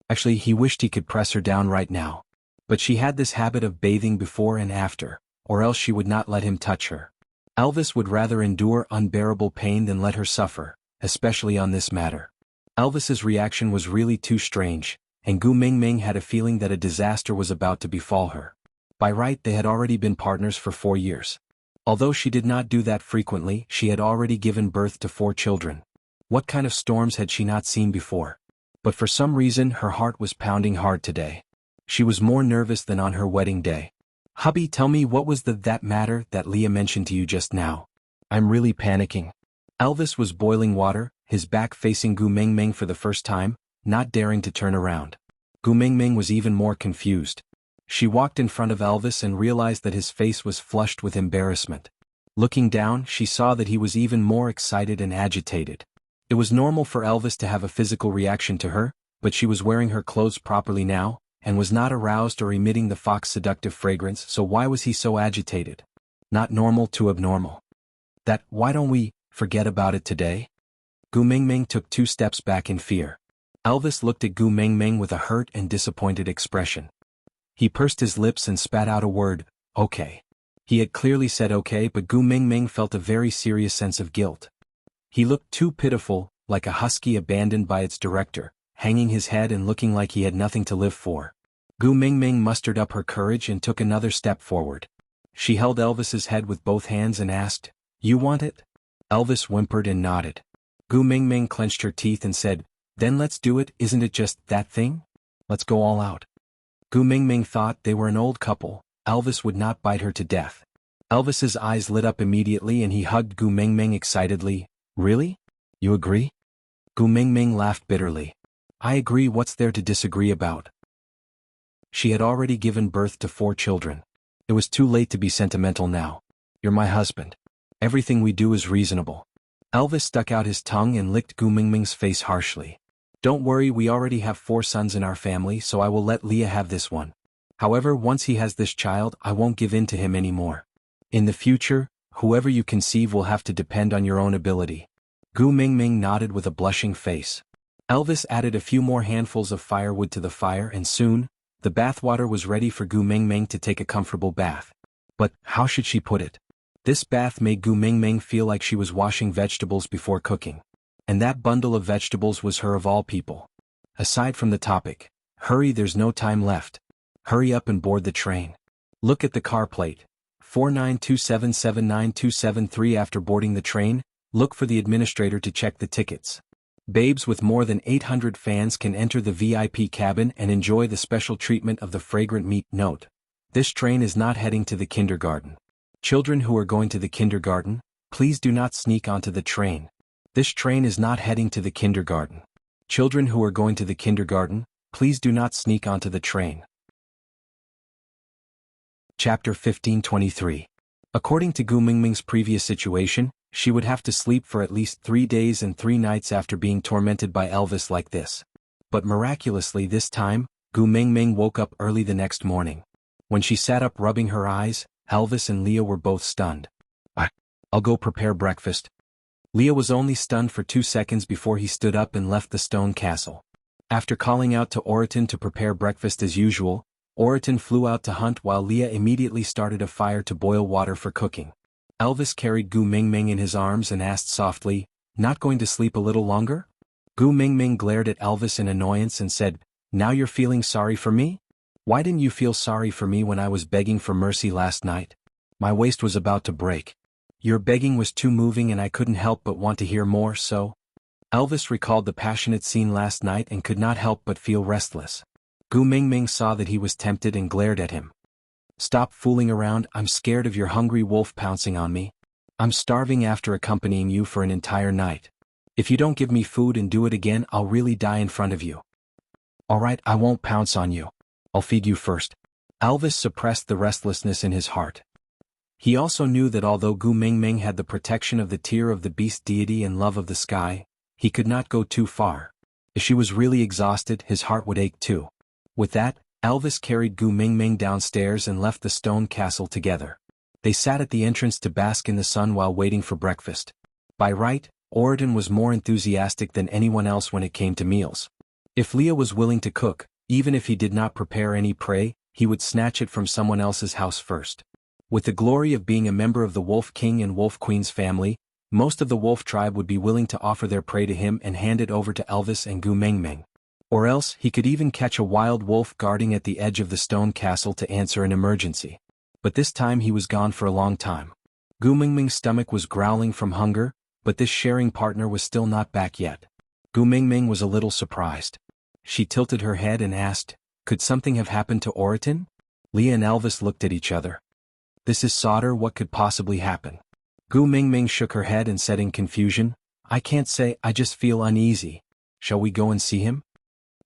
Actually, he wished he could press her down right now. But she had this habit of bathing before and after, or else she would not let him touch her. Elvis would rather endure unbearable pain than let her suffer, especially on this matter. Elvis's reaction was really too strange, and Gu Mingming had a feeling that a disaster was about to befall her. By right, they had already been partners for 4 years. Although she did not do that frequently, she had already given birth to 4 children. What kind of storms had she not seen before? But for some reason her heart was pounding hard today. She was more nervous than on her wedding day. "Hubby, tell me, what was that matter that Leah mentioned to you just now? I'm really panicking." Elvis was boiling water, his back facing Gu Mingming for the first time, not daring to turn around. Gu Mingming was even more confused. She walked in front of Elvis and realized that his face was flushed with embarrassment. Looking down, she saw that he was even more excited and agitated. It was normal for Elvis to have a physical reaction to her, but she was wearing her clothes properly now, and was not aroused or emitting the fox seductive fragrance, so why was he so agitated? Not normal to abnormal. Why don't we forget about it today? Gu Mingming took 2 steps back in fear. Elvis looked at Gu Mingming with a hurt and disappointed expression. He pursed his lips and spat out a word, "Okay." He had clearly said okay, but Gu Mingming felt a very serious sense of guilt. He looked too pitiful, like a husky abandoned by its director, hanging his head and looking like he had nothing to live for. Gu Mingming mustered up her courage and took another step forward. She held Elvis's head with both hands and asked, "You want it?" Elvis whimpered and nodded. Gu Mingming clenched her teeth and said, "Then let's do it, isn't it just that thing? Let's go all out." Gu Mingming thought they were an old couple. Elvis would not bite her to death. Elvis's eyes lit up immediately and he hugged Gu Mingming excitedly. "Really? You agree?" Gu Mingming laughed bitterly. "I agree, what's there to disagree about?" She had already given birth to 4 children. It was too late to be sentimental now. "You're my husband." Everything we do is reasonable. Elvis stuck out his tongue and licked Gu Mingming's face harshly. Don't worry, we already have 4 sons in our family, so I will let Leah have this one. However, once he has this child, I won't give in to him anymore. In the future, whoever you conceive will have to depend on your own ability. Gu Mingming nodded with a blushing face. Elvis added a few more handfuls of firewood to the fire and soon, the bathwater was ready for Gu Mingming to take a comfortable bath. But, how should she put it? This bath made Gu Mingming feel like she was washing vegetables before cooking. And that bundle of vegetables was her of all people. Aside from the topic, hurry, there's no time left. Hurry up and board the train. Look at the car plate. 492779273. After boarding the train, look for the administrator to check the tickets. Babes with more than 800 fans can enter the VIP cabin and enjoy the special treatment of the fragrant meat. Note: this train is not heading to the kindergarten. Children who are going to the kindergarten, please do not sneak onto the train. This train is not heading to the kindergarten. Children who are going to the kindergarten, please do not sneak onto the train. Chapter 1523. According to Gu Mingming's previous situation, she would have to sleep for at least 3 days and 3 nights after being tormented by Elvis like this. But miraculously this time, Gu Mingming woke up early the next morning. When she sat up rubbing her eyes, Elvis and Leah were both stunned. I'll go prepare breakfast. Leah was only stunned for 2 seconds before he stood up and left the stone castle. After calling out to Oriton to prepare breakfast as usual, Oriton flew out to hunt while Leah immediately started a fire to boil water for cooking. Elvis carried Gu Mingming in his arms and asked softly, "Not going to sleep a little longer?" Gu Mingming glared at Elvis in annoyance and said, "Now you're feeling sorry for me? Why didn't you feel sorry for me when I was begging for mercy last night? My waist was about to break. Your begging was too moving and I couldn't help but want to hear more, so?" Elvis recalled the passionate scene last night and could not help but feel restless. Gu Mingming saw that he was tempted and glared at him. "Stop fooling around, I'm scared of your hungry wolf pouncing on me. I'm starving after accompanying you for an entire night. If you don't give me food and do it again, I'll really die in front of you." "Alright, I won't pounce on you. I'll feed you first." Elvis suppressed the restlessness in his heart. He also knew that although Gu Mingming had the protection of the tear of the beast deity and love of the sky, he could not go too far. If she was really exhausted, his heart would ache too. With that, Elvis carried Gu Mingming downstairs and left the stone castle together. They sat at the entrance to bask in the sun while waiting for breakfast. By right, Oriton was more enthusiastic than anyone else when it came to meals. If Leah was willing to cook, even if he did not prepare any prey, he would snatch it from someone else's house first. With the glory of being a member of the Wolf King and Wolf Queen's family, most of the wolf tribe would be willing to offer their prey to him and hand it over to Elvis and Gu Mingming. Or else, he could even catch a wild wolf guarding at the edge of the stone castle to answer an emergency. But this time he was gone for a long time. Gu Mingming's stomach was growling from hunger, but this sharing partner was still not back yet. Gu Mingming was a little surprised. She tilted her head and asked, "Could something have happened to Oriton?" Leah and Elvis looked at each other. "This is solder, what could possibly happen?" Gu Mingming shook her head and said in confusion, "I can't say, I just feel uneasy. Shall we go and see him?"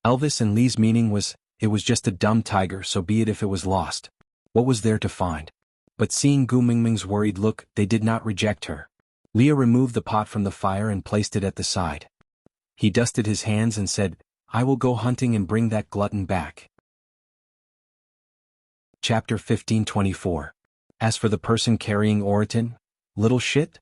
Elvis and Lee's meaning was, it was just a dumb tiger, so be it if it was lost. What was there to find? But seeing Gu Mingming's worried look, they did not reject her. Leah removed the pot from the fire and placed it at the side. He dusted his hands and said, "I will go hunting and bring that glutton back." Chapter 1524. As for the person carrying Oriton, little shit?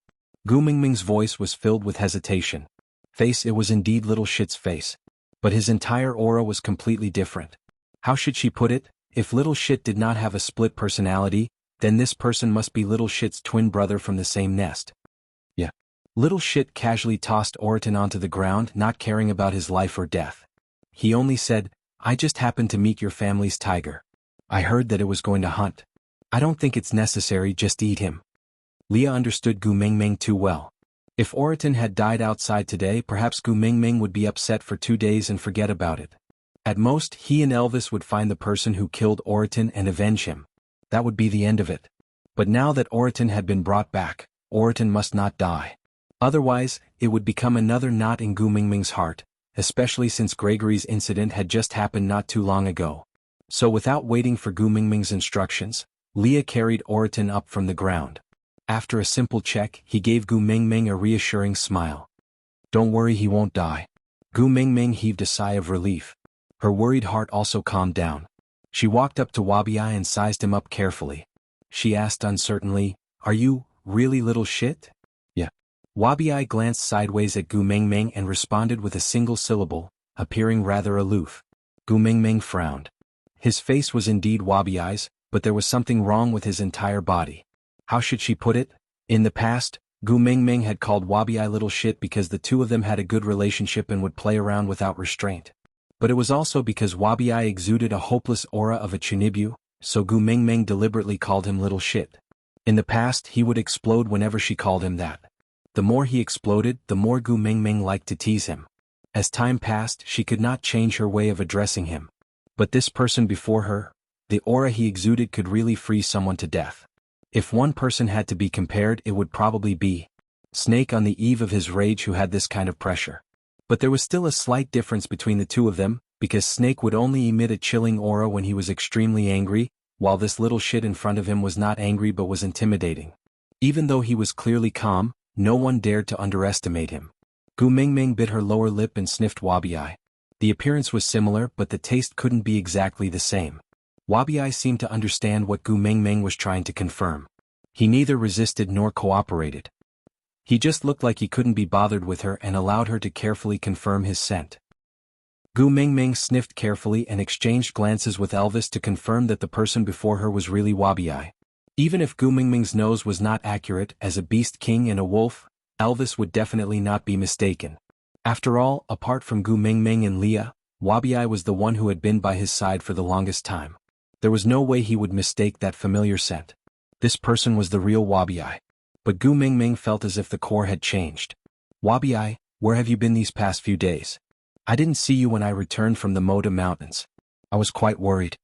Gu Mingming's voice was filled with hesitation. Face, it was indeed little shit's face. But his entire aura was completely different. How should she put it? If little shit did not have a split personality, then this person must be little shit's twin brother from the same nest. Yeah. Little shit casually tossed Oriton onto the ground, not caring about his life or death. He only said, "I just happened to meet your family's tiger. I heard that it was going to hunt. I don't think it's necessary, just eat him." Leah understood Gu Mingming too well. If Oriton had died outside today, perhaps Gu Mingming would be upset for 2 days and forget about it. At most, he and Elvis would find the person who killed Oriton and avenge him. That would be the end of it. But now that Oriton had been brought back, Oriton must not die. Otherwise, it would become another knot in Gu Mingming's heart, especially since Gregory's incident had just happened not too long ago. So without waiting for Gu Mingming's instructions, Leah carried Oriton up from the ground. After a simple check, he gave Gu Mingming a reassuring smile. Don't worry, he won't die. Gu Mingming heaved a sigh of relief. Her worried heart also calmed down. She walked up to Wabiai and sized him up carefully. She asked uncertainly, Are you, really little shit? Yeah. Wabiai glanced sideways at Gu Mingming and responded with a single syllable, appearing rather aloof. Gu Mingming frowned. His face was indeed Wabiai's, but there was something wrong with his entire body. How should she put it? In the past, Gu Mingming had called Wabiai little shit because the two of them had a good relationship and would play around without restraint. But it was also because Wabiai exuded a hopeless aura of a chunibyu, so Gu Mingming deliberately called him little shit. In the past, he would explode whenever she called him that. The more he exploded, the more Gu Mingming liked to tease him. As time passed, she could not change her way of addressing him. But this person before her, the aura he exuded could really freeze someone to death. If one person had to be compared, it would probably be Snake on the eve of his rage, who had this kind of pressure. But there was still a slight difference between the two of them, because Snake would only emit a chilling aura when he was extremely angry, while this little shit in front of him was not angry but was intimidating. Even though he was clearly calm, no one dared to underestimate him. Gu Mingming bit her lower lip and sniffed Wabiai. The appearance was similar, but the taste couldn't be exactly the same. Wabiai seemed to understand what Gu Mingming was trying to confirm. He neither resisted nor cooperated. He just looked like he couldn't be bothered with her and allowed her to carefully confirm his scent. Gu Mingming sniffed carefully and exchanged glances with Elvis to confirm that the person before her was really Wabiai. Even if Gu Mingming's nose was not accurate, as a beast king and a wolf, Elvis would definitely not be mistaken. After all, apart from Gu Mingming and Leah, Wabiai was the one who had been by his side for the longest time. There was no way he would mistake that familiar scent. This person was the real Wabiai. But Gu Mingming felt as if the core had changed. Wabiai, where have you been these past few days? I didn't see you when I returned from the Moda Mountains. I was quite worried.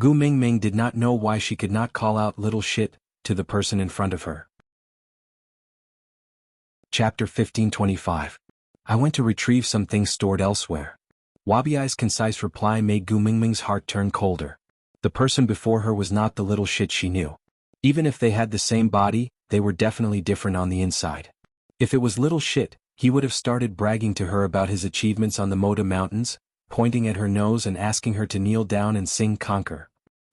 Gu Mingming did not know why she could not call out little shit to the person in front of her. Chapter 1525. I went to retrieve some things stored elsewhere. Wabiai's concise reply made Gu Mingming's heart turn colder. The person before her was not the little shit she knew. Even if they had the same body, they were definitely different on the inside. If it was little shit, he would have started bragging to her about his achievements on the Moda Mountains, pointing at her nose and asking her to kneel down and sing Conquer.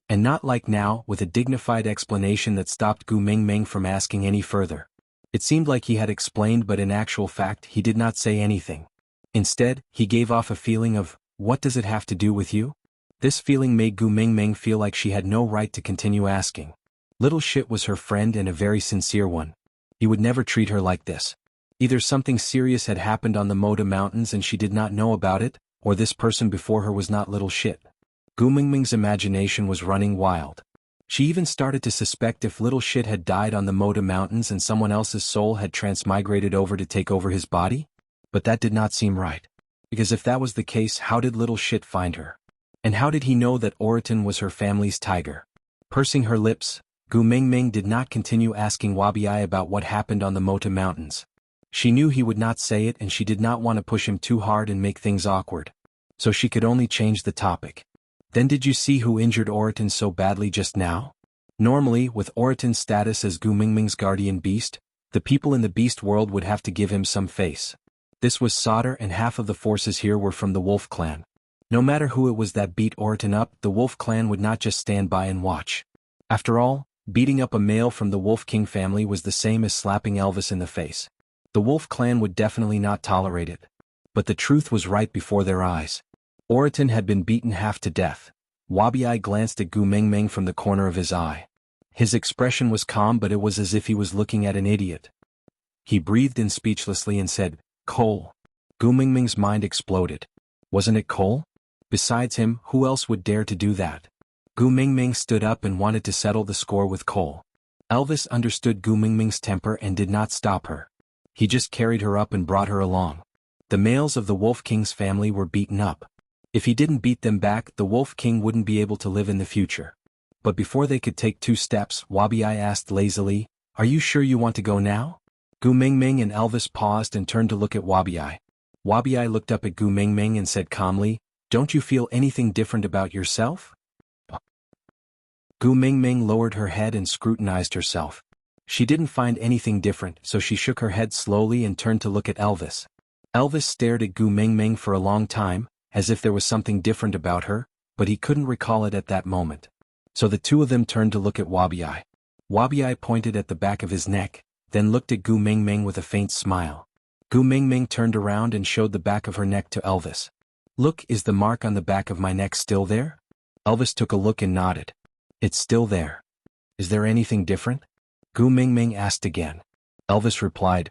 And not like now, with a dignified explanation that stopped Gu Mingming from asking any further. It seemed like he had explained, but in actual fact he did not say anything. Instead, he gave off a feeling of, what does it have to do with you? This feeling made Gu Mingming feel like she had no right to continue asking. Little shit was her friend and a very sincere one. He would never treat her like this. Either something serious had happened on the Moda Mountains and she did not know about it, or this person before her was not little shit. Gu Mingming's imagination was running wild. She even started to suspect if little shit had died on the Moda Mountains and someone else's soul had transmigrated over to take over his body. But that did not seem right. Because if that was the case, how did little shit find her? And how did he know that Oriton was her family's tiger? Pursing her lips, Gu Mingming did not continue asking Wabiai about what happened on the Moda Mountains. She knew he would not say it and she did not want to push him too hard and make things awkward. So she could only change the topic. Then did you see who injured Oriton so badly just now? Normally, with Oriton's status as Gu Mingming's guardian beast, the people in the beast world would have to give him some face. This was Solder and half of the forces here were from the Wolf clan. No matter who it was that beat Oriton up, the Wolf clan would not just stand by and watch. After all, beating up a male from the Wolf King family was the same as slapping Elvis in the face. The Wolf clan would definitely not tolerate it. But the truth was right before their eyes. Oriton had been beaten half to death. Wabiai glanced at Gu Mingming from the corner of his eye. His expression was calm, but it was as if he was looking at an idiot. He breathed in speechlessly and said, Cole. Gu Mingming's mind exploded. Wasn't it Cole? Besides him, who else would dare to do that? Gu Mingming stood up and wanted to settle the score with Cole. Elvis understood Gu Mingming's temper and did not stop her. He just carried her up and brought her along. The males of the Wolf King's family were beaten up. If he didn't beat them back, the Wolf King wouldn't be able to live in the future. But before they could take 2 steps, Wabiai asked lazily, Are you sure you want to go now? Gu Mingming and Elvis paused and turned to look at Wabiai. Wabiai looked up at Gu Mingming and said calmly, Don't you feel anything different about yourself? Gu Mingming lowered her head and scrutinized herself. She didn't find anything different, so she shook her head slowly and turned to look at Elvis. Elvis stared at Gu Mingming for a long time, as if there was something different about her, but he couldn't recall it at that moment. So the two of them turned to look at Wabiai. Wabiai pointed at the back of his neck, then looked at Gu Mingming with a faint smile. Gu Mingming turned around and showed the back of her neck to Elvis. "Look, is the mark on the back of my neck still there?" Elvis took a look and nodded. "It's still there. Is there anything different?" Gu Mingming asked again. Elvis replied,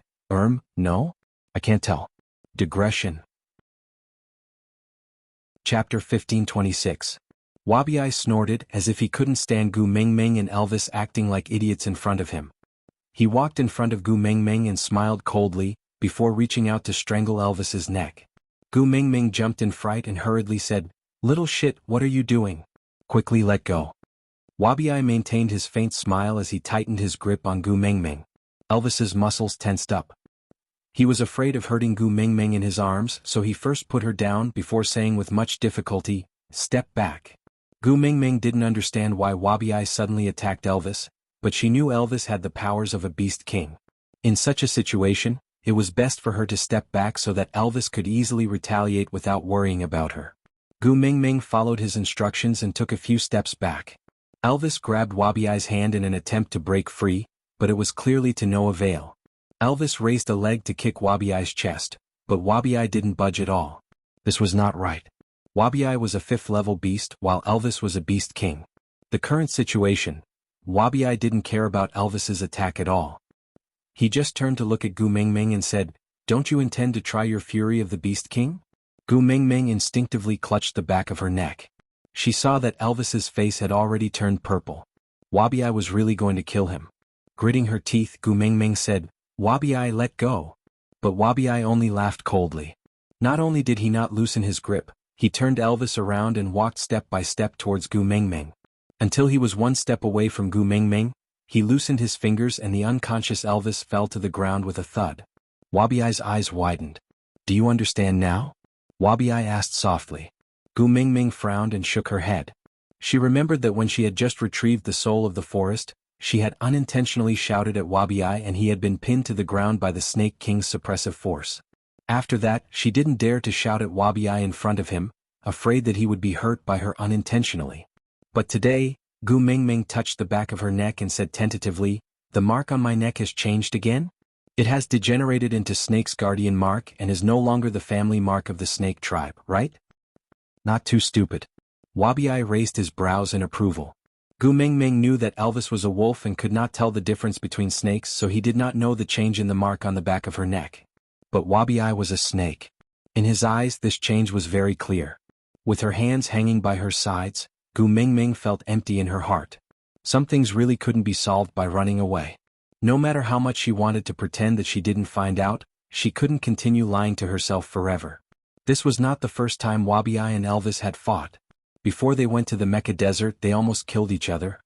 No, I can't tell." Digression. Chapter 1526. Wabiai snorted as if he couldn't stand Gu Mingming and Elvis acting like idiots in front of him. He walked in front of Gu Mingming and smiled coldly, before reaching out to strangle Elvis's neck. Gu Mingming jumped in fright and hurriedly said, "Little shit, what are you doing? Quickly let go." Wabiai maintained his faint smile as he tightened his grip on Gu Mingming. Elvis's muscles tensed up. He was afraid of hurting Gu Mingming in his arms, so he first put her down before saying with much difficulty, "Step back." Gu Mingming didn't understand why Wabiai suddenly attacked Elvis, but she knew Elvis had the powers of a beast king. In such a situation, it was best for her to step back so that Elvis could easily retaliate without worrying about her. Gu Mingming followed his instructions and took a few steps back. Elvis grabbed Wabiai's hand in an attempt to break free, but it was clearly to no avail. Elvis raised a leg to kick Wabiai's chest, but Wabiai didn't budge at all. This was not right. Wabiai was a 5th-level beast while Elvis was a beast king. The current situation, Wabiai didn't care about Elvis's attack at all. He just turned to look at Gu Mingming and said, "Don't you intend to try your fury of the beast king?" Gu Mingming instinctively clutched the back of her neck. She saw that Elvis's face had already turned purple. Wabiai was really going to kill him. Gritting her teeth, Gu Mingming said, "Wabiai, let go." But Wabiai only laughed coldly. Not only did he not loosen his grip, he turned Elvis around and walked step by step towards Gu Mingming. Until he was one step away from Gu Mingming, he loosened his fingers and the unconscious Elvis fell to the ground with a thud. Wabiai's eyes widened. "Do you understand now?" Wabiai asked softly. Gu Mingming frowned and shook her head. She remembered that when she had just retrieved the soul of the forest, she had unintentionally shouted at Wabiai and he had been pinned to the ground by the Snake King's suppressive force. After that, she didn't dare to shout at Wabiai in front of him, afraid that he would be hurt by her unintentionally. But today, Gu Mingming touched the back of her neck and said tentatively, "The mark on my neck has changed again? It has degenerated into Snake's guardian mark and is no longer the family mark of the snake tribe, right?" "Not too stupid." Wabiai raised his brows in approval. Gu Mingming knew that Elvis was a wolf and could not tell the difference between snakes, so he did not know the change in the mark on the back of her neck. But Wabiai was a snake. In his eyes this change was very clear. With her hands hanging by her sides, Gu Mingming felt empty in her heart. Some things really couldn't be solved by running away. No matter how much she wanted to pretend that she didn't find out, she couldn't continue lying to herself forever. This was not the first time Wabiai and Elvis had fought. Before they went to the Mecca Desert they almost killed each other.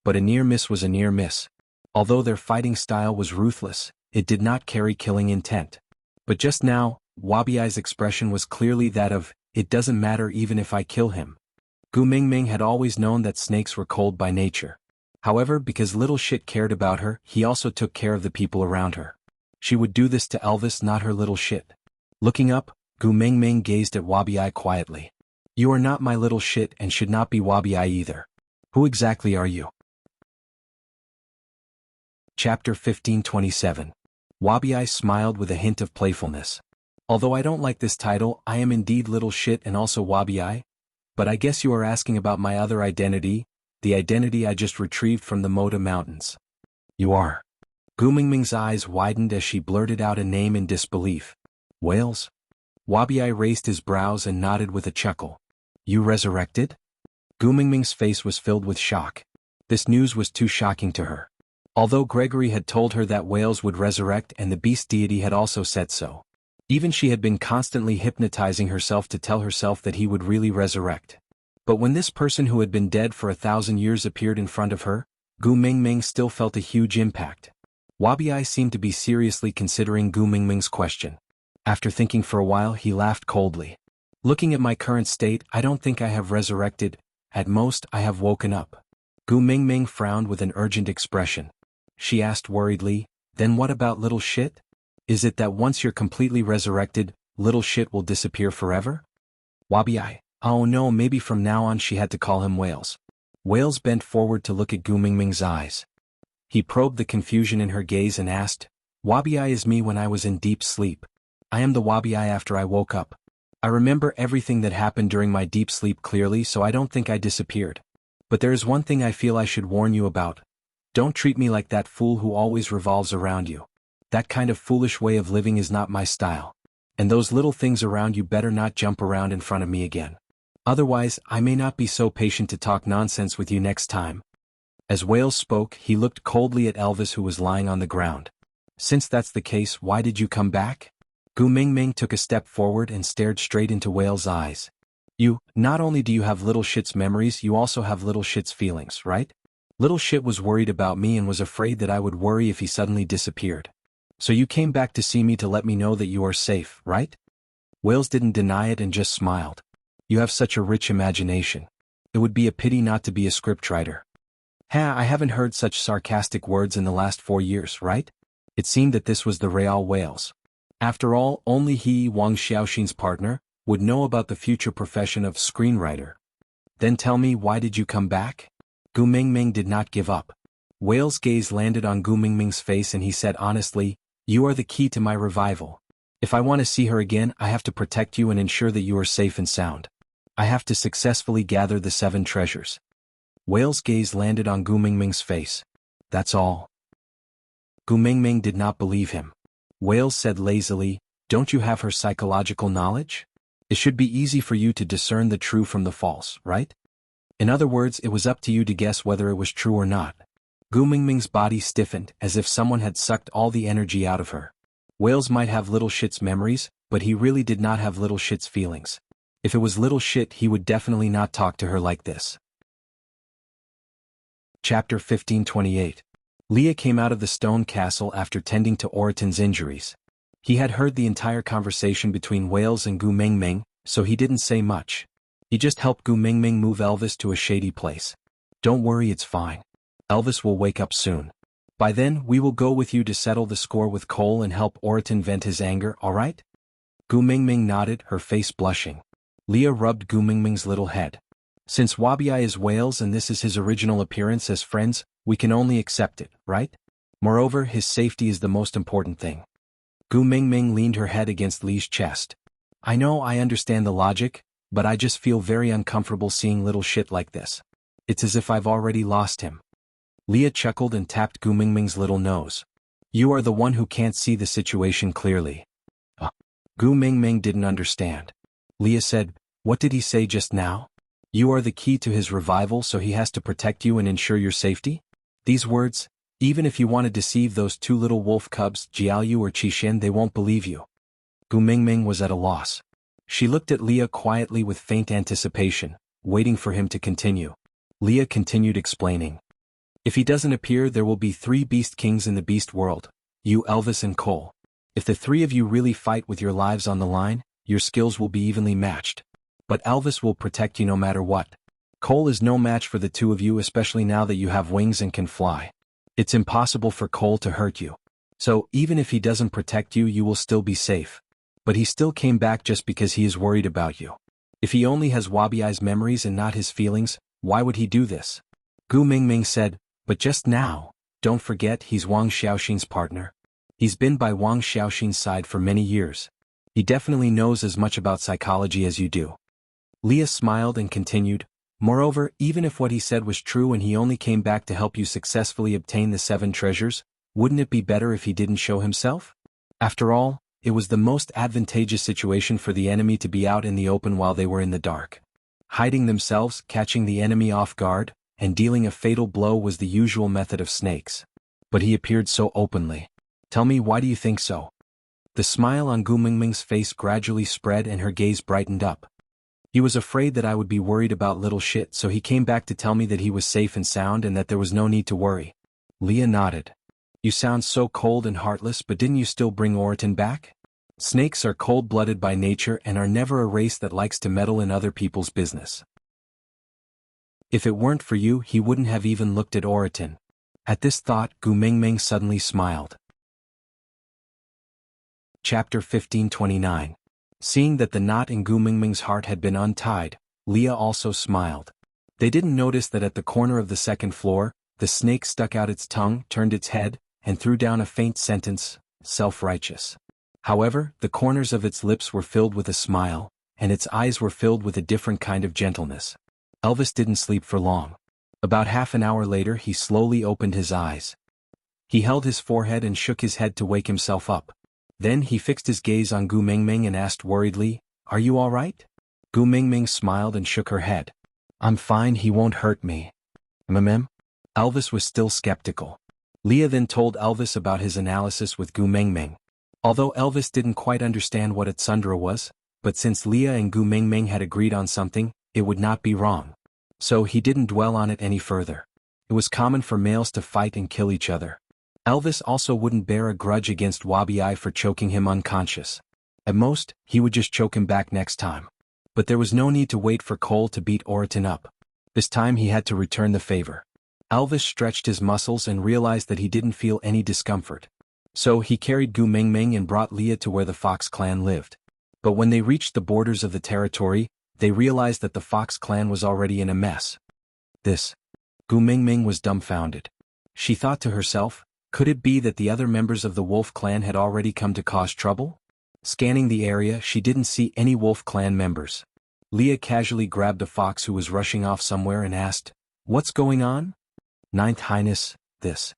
But a near miss was a near miss. Although their fighting style was ruthless, it did not carry killing intent. But just now, Wabiai's expression was clearly that of, "It doesn't matter even if I kill him." Gu Mingming had always known that snakes were cold by nature. However, because little shit cared about her, he also took care of the people around her. She would do this to Elvis, not her little shit. Looking up, Gu Mingming gazed at Wabiai quietly. "You are not my little shit and should not be Wabiai either. Who exactly are you?" Chapter 1527. Wabiai smiled with a hint of playfulness. "Although I don't like this title, I am indeed little shit and also Wabiai. But I guess you are asking about my other identity, the identity I just retrieved from the Moda Mountains." "You are." Gu Mingming's eyes widened as she blurted out a name in disbelief. "Whales?" Wabiai raised his brows and nodded with a chuckle. "You resurrected?" Gu Mingming's face was filled with shock. This news was too shocking to her. Although Gregory had told her that whales would resurrect and the beast deity had also said so. Even she had been constantly hypnotizing herself to tell herself that he would really resurrect. But when this person who had been dead for 1,000 years appeared in front of her, Gu Mingming still felt a huge impact. Wabiai seemed to be seriously considering Gu Mingming's question. After thinking for a while, he laughed coldly. "Looking at my current state, I don't think I have resurrected. At most, I have woken up." Gu Mingming frowned with an urgent expression. she asked worriedly. Then what about little shit? Is it that once you're completely resurrected, little shit will disappear forever? Wabi. Oh no, maybe from now on she had to call him Wales. Wales bent forward to look at Gu Mingming's eyes. He probed the confusion in her gaze and asked, Wabi is me when I was in deep sleep. I am the Wabi after I woke up. I remember everything that happened during my deep sleep clearly, so I don't think I disappeared. But there is one thing I feel I should warn you about. Don't treat me like that fool who always revolves around you. That kind of foolish way of living is not my style. And those little things around you better not jump around in front of me again. Otherwise, I may not be so patient to talk nonsense with you next time. As Wales spoke, he looked coldly at Elvis, who was lying on the ground. Since that's the case, why did you come back? Gu Mingming took a step forward and stared straight into Wales' eyes. You, not only do you have little shit's memories, you also have little shit's feelings, right? Little shit was worried about me and was afraid that I would worry if he suddenly disappeared. So you came back to see me to let me know that you are safe, right? Wales didn't deny it and just smiled. You have such a rich imagination. It would be a pity not to be a scriptwriter. I haven't heard such sarcastic words in the last 4 years, right? It seemed that this was the real Wales. After all, only he, Wang Xiaoxin's partner, would know about the future profession of screenwriter. Then tell me, why did you come back? Gu Mingming did not give up. Wales' gaze landed on Gu Mingming's face and he said honestly, you are the key to my revival. If I want to see her again, I have to protect you and ensure that you are safe and sound. I have to successfully gather the 7 treasures. Wales' gaze landed on Gu Mingming's face. That's all. Gu Mingming did not believe him. Wales said lazily, don't you have her psychological knowledge? It should be easy for you to discern the true from the false, right? In other words, it was up to you to guess whether it was true or not. Gu Mingming's body stiffened, as if someone had sucked all the energy out of her. Wales might have little shit's memories, but he really did not have little shit's feelings. If it was little shit, he would definitely not talk to her like this. Chapter 1528. Leah came out of the stone castle after tending to Oratin's injuries. He had heard the entire conversation between Wales and Gu Mingming, so he didn't say much. He just helped Gu Mingming move Elvis to a shady place. Don't worry, it's fine. Elvis will wake up soon. By then, we will go with you to settle the score with Cole and help Oratin vent his anger, alright? Gu Mingming nodded, her face blushing. Leah rubbed Gu Mingming's little head. Since Wabi is Wales and this is his original appearance as friends, we can only accept it, right? Moreover, his safety is the most important thing. Gu Mingming leaned her head against Lee's chest. I know I understand the logic, but I just feel very uncomfortable seeing little shit like this. It's as if I've already lost him. Leah chuckled and tapped Gu Mingming's little nose. You are the one who can't see the situation clearly. Gu Mingming didn't understand. Leah said, what did he say just now? You are the key to his revival, so he has to protect you and ensure your safety? These words, even if you want to deceive those 2 little wolf cubs, Jianghu or Qixin, they won't believe you. Gu Mingming was at a loss. She looked at Leah quietly with faint anticipation, waiting for him to continue. Leah continued explaining. If he doesn't appear, there will be 3 beast kings in the beast world, you, Elvis and Cole. If the 3 of you really fight with your lives on the line, your skills will be evenly matched. But Elvis will protect you no matter what. Cole is no match for the 2 of you, especially now that you have wings and can fly. It's impossible for Cole to hurt you. So, even if he doesn't protect you, you will still be safe. But he still came back just because he is worried about you. If he only has Wabi's memories and not his feelings, why would he do this? Gu Mingming said, but just now, don't forget he's Wang Xiaoxin's partner. He's been by Wang Xiaoxin's side for many years. He definitely knows as much about psychology as you do. Leah smiled and continued, moreover, even if what he said was true and he only came back to help you successfully obtain the 7 treasures, wouldn't it be better if he didn't show himself? After all, it was the most advantageous situation for the enemy to be out in the open while they were in the dark. Hiding themselves, catching the enemy off guard, and dealing a fatal blow was the usual method of snakes. But he appeared so openly. Tell me, why do you think so? The smile on Gu Mingming's face gradually spread and her gaze brightened up. He was afraid that I would be worried about little shit, so he came back to tell me that he was safe and sound and that there was no need to worry. Leah nodded. You sound so cold and heartless, but didn't you still bring Oratin back? Snakes are cold-blooded by nature and are never a race that likes to meddle in other people's business. If it weren't for you, he wouldn't have even looked at Oratin. At this thought, Gu Mingming suddenly smiled. Chapter 1529. Seeing that the knot in Gu Mingming's heart had been untied, Leah also smiled. They didn't notice that at the corner of the second floor, the snake stuck out its tongue, turned its head, and threw down a faint sentence, self-righteous. However, the corners of its lips were filled with a smile, and its eyes were filled with a different kind of gentleness. Elvis didn't sleep for long. About half an hour later he slowly opened his eyes. He held his forehead and shook his head to wake himself up. Then he fixed his gaze on Gu Mingming and asked worriedly, "Are you all right?" Gu Mingming smiled and shook her head. "I'm fine, he won't hurt me." Elvis was still skeptical. Leah then told Elvis about his analysis with Gu Mingming. Although Elvis didn't quite understand what a tsundere was, but since Leah and Gu Mingming had agreed on something, it would not be wrong. So he didn't dwell on it any further. It was common for males to fight and kill each other. Elvis also wouldn't bear a grudge against Wabi for choking him unconscious. At most, he would just choke him back next time. But there was no need to wait for Cole to beat Oriton up. This time he had to return the favor. Elvis stretched his muscles and realized that he didn't feel any discomfort. So he carried Gu Mingming and brought Leah to where the Fox clan lived. But when they reached the borders of the territory, they realized that the Fox clan was already in a mess. Gu Mingming was dumbfounded. She thought to herself, could it be that the other members of the Wolf clan had already come to cause trouble? Scanning the area, she didn't see any Wolf clan members. Leah casually grabbed a fox who was rushing off somewhere and asked, "What's going on?" "Ninth Highness, this."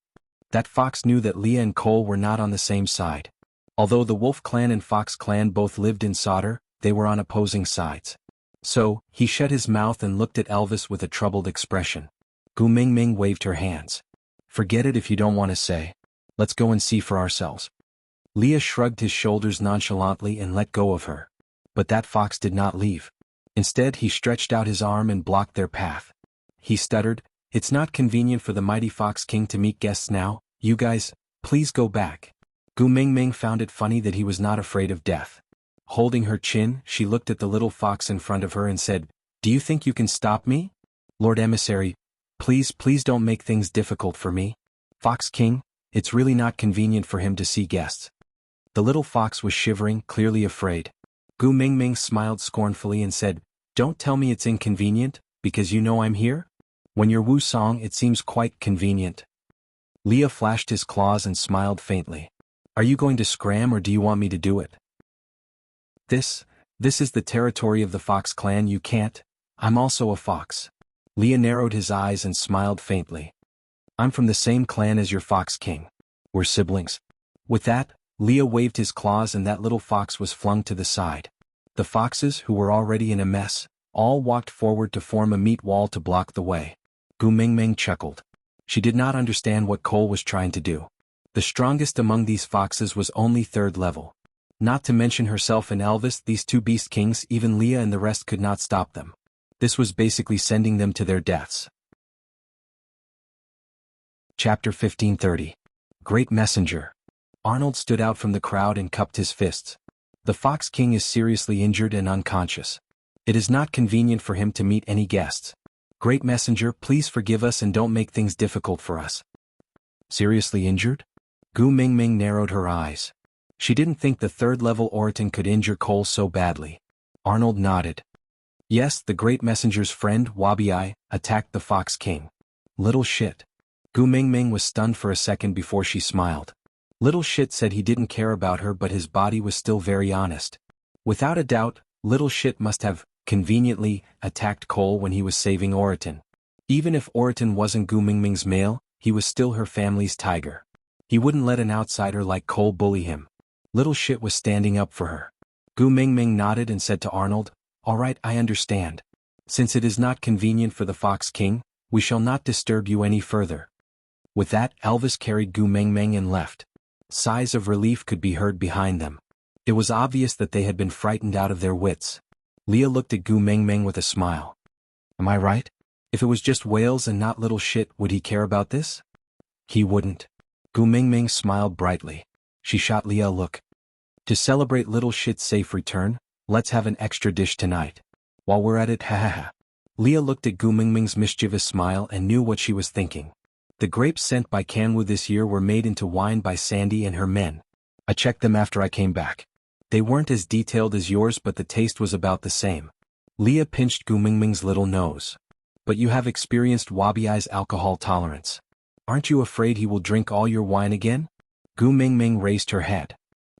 That fox knew that Leah and Cole were not on the same side. Although the Wolf clan and Fox clan both lived in Sodder, they were on opposing sides. So, he shut his mouth and looked at Elvis with a troubled expression. Gu Mingming waved her hands. "Forget it if you don't want to say. Let's go and see for ourselves." Leah shrugged his shoulders nonchalantly and let go of her. But that fox did not leave. Instead he stretched out his arm and blocked their path. He stuttered, "It's not convenient for the mighty Fox King to meet guests now, you guys, please go back." Gu Mingming found it funny that he was not afraid of death. Holding her chin, she looked at the little fox in front of her and said, "Do you think you can stop me? Lord Emissary, please don't make things difficult for me. Fox King, it's really not convenient for him to see guests." The little fox was shivering, clearly afraid. Gu Mingming smiled scornfully and said, "Don't tell me it's inconvenient, because you know I'm here? When you're Wu Song it seems quite convenient." Leah flashed his claws and smiled faintly. "Are you going to scram or do you want me to do it?" This is the territory of the Fox clan, you can't. I'm also a fox." Leah narrowed his eyes and smiled faintly. "I'm from the same clan as your Fox King. We're siblings." With that, Leah waved his claws and that little fox was flung to the side. The foxes, who were already in a mess, all walked forward to form a meat wall to block the way. Gu Mingming chuckled. She did not understand what Cole was trying to do. The strongest among these foxes was only 3rd level. Not to mention herself and Elvis, these two beast kings, even Leah and the rest could not stop them. This was basically sending them to their deaths. Chapter 1530. Great Messenger. Arnold stood out from the crowd and cupped his fists. The Fox King is seriously injured and unconscious. It is not convenient for him to meet any guests. Great Messenger, please forgive us and don't make things difficult for us. Seriously injured? Gu Mingming narrowed her eyes. She didn't think the 3rd level Oriton could injure Cole so badly. Arnold nodded. Yes, the Great Messenger's friend, Wabi, attacked the Fox King. Little shit. Gu Mingming was stunned for a second before she smiled. Little shit said he didn't care about her, but his body was still very honest. Without a doubt, little shit must have, conveniently, attacked Cole when he was saving Oriton. Even if Oriton wasn't Gu Mingming's male, he was still her family's tiger. He wouldn't let an outsider like Cole bully him. Little shit was standing up for her. Gu Mingming nodded and said to Arnold, "All right, I understand. Since it is not convenient for the Fox King, we shall not disturb you any further." With that, Elvis carried Gu Mingming and left. Sighs of relief could be heard behind them. It was obvious that they had been frightened out of their wits. Leah looked at Gu Mingming with a smile. "Am I right? If it was just whales and not little shit, would he care about this?" "He wouldn't." Gu Mingming smiled brightly. She shot Leah a look. "To celebrate little shit's safe return, let's have an extra dish tonight. While we're at it, ha ha ha." Leah looked at Gu Mingming's mischievous smile and knew what she was thinking. The grapes sent by Xianhu this year were made into wine by Sandy and her men. I checked them after I came back. They weren't as detailed as yours, but the taste was about the same. Leah pinched Gu Mingming's little nose. But you have experienced Wabiai's alcohol tolerance. Aren't you afraid he will drink all your wine again? Gu Mingming raised her head.